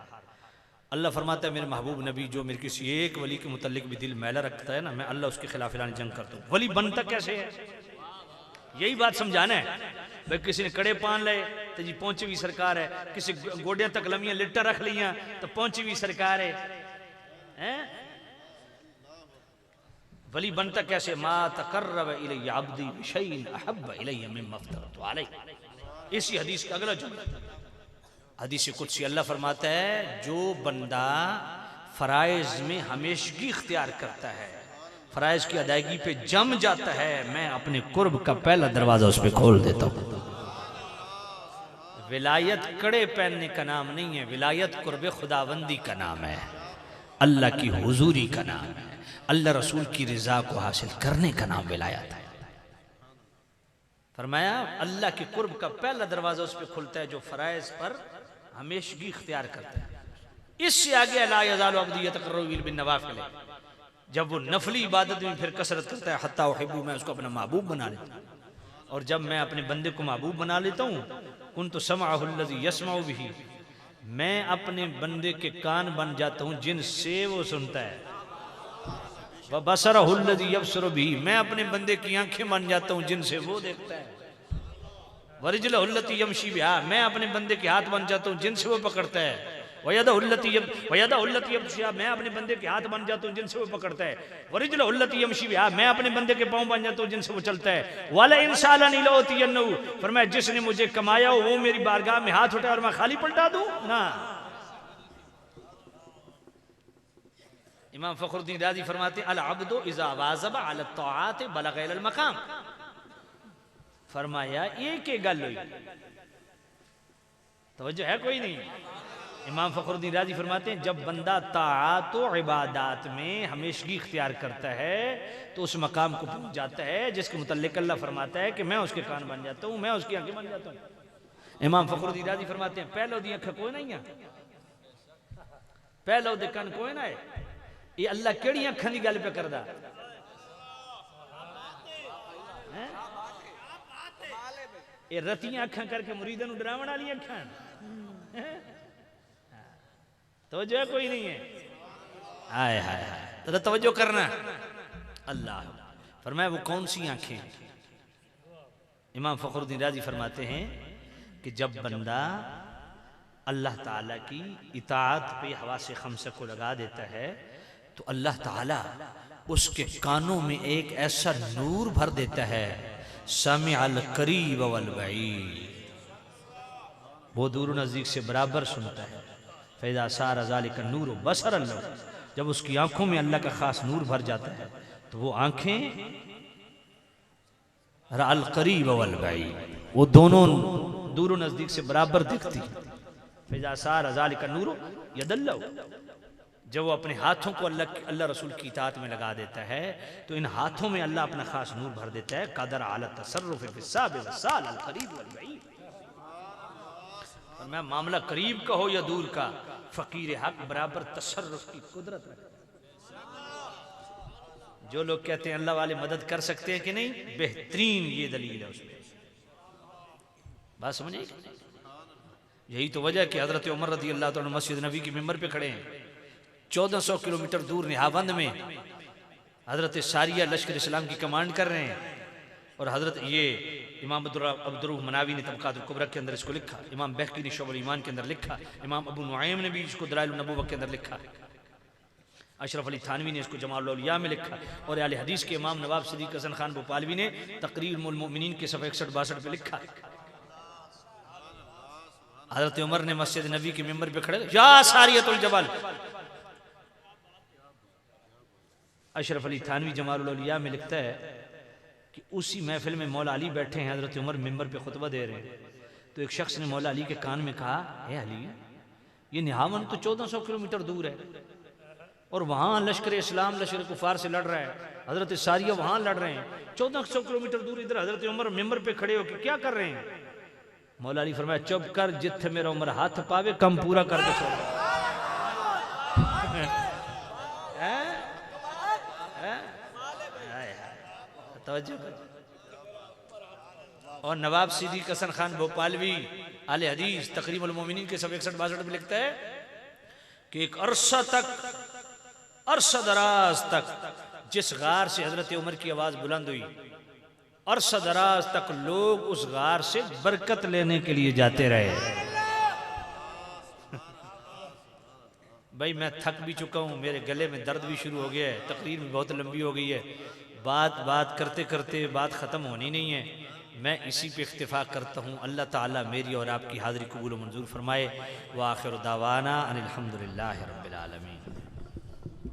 अल्लाह फरमाता है मेरे महबूब नबी जो मेरे किसी एक वली के मुतल्लिक भी दिल मैला रखता है ना, मैं अल्लाह उसके खिलाफ ऐलान जंग करता हूँ। वली बनता कैसे है, यही बात समझाना है। भाई किसी ने कड़े पान ले तो जी पहुंची हुई सरकार है, किसी गोडियां तक लमियां लिट्टा रख लिया तो पहुंची हुई सरकार है? वली बनता कैसे? मा तकर्रब इलैया अब्दी बिशैइन अहब्ब इलैया मिम्मा अफ्तरतु अलैह। इसी हदीस का अगला जुमला, हदीस कुदसी, अल्लाह फरमाता है जो बंदा फराइज में हमेशगी इख्तियार करता है, फराइज की अदायगी पे जम जाता है, मैं अपने कुर्ब का पहला दरवाजा उस पर खोल देता हूँ। विलायत कड़े पहनने का नाम नहीं है, विलायत कुर्ब खुदाबंदी का नाम है, अल्लाह की हुजूरी का नाम है, अल्लाह रसूल की रिजा को हासिल करने का नाम विलायत है। फरमाया अल्लाह के कुर्ब का पहला दरवाजा उस पर खुलता है जो फराइज पर हमेशगी इख्तियार करता है। इससे आगे ला यज़ालु अब्दी यतक़र्रबु बिन नवाफ़िल, जब वो नफली इबादत में फिर कसरत करता है, हत्ता उहिब्बु, मैं उसको अपना महबूब बना लेता हूँ। और जब मैं अपने बंदे को महबूब बना लेता हूँ, कुन्तु समअहु अल्लज़ी यस्मउ बिही, मैं अपने बंदे के कान बन जाता हूँ जिनसे वो सुनता है। व बसरहु अल्लज़ी यबसरु बिही, मैं अपने बंदे की आंखें बन जाता हूँ जिनसे वो देखता है। व रिजलहु अल्लती यमशी बिहा, मैं अपने बंदे के हाथ बन जाता हूँ जिनसे वो पकड़ता है। वयदहु अल्लती यमशी, मैं अपने बंदे के हाथ बन जाता हूँ जिनसे वो पकड़ता है। वरिजलहु अल्लती यमशी बिहा, मैं अपने बंदे के पाँव बन जाता हूँ जिनसे वो चलता है। वला इन सालनी लउतियन्नहु, फरमाया जिसने मुझे कमाया हो वो मेरी बारगाह में हाथ उठाए और मैं खाली पलटा दूं ना। इमाम फखरुद्दीन राज़ी फरमाते हैं अल अब्दु इज़ा वाज़बा अला तआत बलग़ इलल मक़ाम। फरमाया एक गल हुई, तवज्जो है कोई नहीं? इमाम फखरुद्दीन राज़ी फरमाते हैं जब बंदा ताआत व इबादात में हमेशगी इख्तियार करता है तो उस मकाम को पहुंच जाता है जिसके मुतल्लिक अल्लाह फरमाता है कि मैं उसके कान बन जाता हूँ, मैं उसकी आंखें बन जाता हूँ। इमाम फखरुद्दीन राज़ी फरमाते हैं पहले दी अख कोई नहीं है, पहले दे कान कोई ना है। ये अल्लाह केड़ी अखां दी गल पे करदा? ये रतियां अखां करके मुरीदां नूं डरावण वाली अखां, तवज्जो कोई नहीं है। हाय हाय हाय, तो तवज्जो करना। अल्लाह फरमाया वो कौन सी आंखें? इमाम फखरुद्दीन राज़ी फरमाते हैं कि जब बंदा अल्लाह ताला की इताअत पे हवा से खमसे को लगा देता है तो अल्लाह ताला उसके कानों में एक ऐसा नूर भर देता है, समिअल करीब वल बईद, वो दूर नजदीक से बराबर सुनता है। फैज़ा सार ज़ालिका नूर बसर अल्लाह, जब उसकी आंखों में अल्लाह का खास नूर भर जाता है तो वो आंखें अल करीब वल बईद, वो दोनों दूर नजदीक से बराबर दिखती। फैज़ा सार ज़ालिका नूर यदल्लहु, जब वो अपने हाथों को अल्लाह रसूल की इताअत में लगा देता है तो इन हाथों में अल्लाह अपना खास नूर भर देता है। कदर आला तसर्रुफ फिस्साब वसाल अल करीब वल बईद, और मैं मामला करीब का हो या दूर का, फकीर हक बराबर तसर्रुफ की कुदरत रखता है। जो लोग कहते हैं अल्लाह वाले मदद कर सकते हैं कि नहीं, बेहतरीन ये दलील है उसमें। बात समझे? यही तो वजह कि हजरत उमर रज़ी अल्लाह तआला मस्जिद नबी की मिंबर पे खड़े हैं, 1400 किलोमीटर दूर निहाबंद में हजरत सारिया लश्कर इस्लाम की कमांड कर रहे हैं। और हजरत ये इमाम अब्दुर्रहमान मनावी ने तबक़ातुल कुबरा के अंदर इसको लिखा, इमाम बहकी ने शुअबुल ईमान के अंदर लिखा, इमाम अबू नुआइम ने भी इसको दलाइलुन नबुव्वह के अंदर लिखा, अशरफ अली थानवी ने इसको जमाउल औलिया में लिखा, और अहले हदीस के इमाम नवाब सिद्दीक़ हसन खान भोपालवी ने तक़रीरुल मोमिनीन के सफ़ा 61-62 पे लिखा। हजरत उमर ने मस्जिद नबी के मिंबर पे खड़े, या सारियतुल जबल, अशरफ अली थानवी जमाउल औलिया में लिखता है कि उसी महफिल में मौला अली बैठे हैं, हजरत उमर मिंबर पे खुतबा दे रहे हैं, तो एक शख्स ने मौला अली के कान में कहा, हे अली, ये निहावन तो 1400 किलोमीटर दूर है और वहां लश्कर इस्लाम लश्कर कुफार से लड़ रहा है, हजरत सारिया वहां लड़ रहे हैं, 1400 किलोमीटर दूर इधर हजरत उमर मिंबर पे खड़े होकर क्या कर रहे हैं? मौला अली फरमाया, चुप कर, जिथे मेरा उमर हाथ पावे कम पूरा कर दे छोड़। और नवाब सिद्दीक़ हसन खान भोपालवी आले हदीस तक़रीबुल मोमिनीन के सफ़ा 61-62 में लिखता है कि एक अरसा दराज तक जिस गार से हजरत उमर की आवाज बुलंद हुई, अरसा दराज तक लोग उस गार से बरकत लेने के लिए जाते रहे। भाई मैं थक भी चुका हूं, मेरे गले में दर्द भी शुरू हो गया है, तकरीर भी बहुत लंबी हो गई है, बात करते करते बात ख़त्म होनी नहीं है। मैं इसी पे इख्तिफा करता हूँ। अल्लाह ताला मेरी और आपकी हाज़िरी कबूल मंजूर फरमाए। व आखिर दावाना अनिल हम्दुलिल्लाहि रब्बिल आलमीन।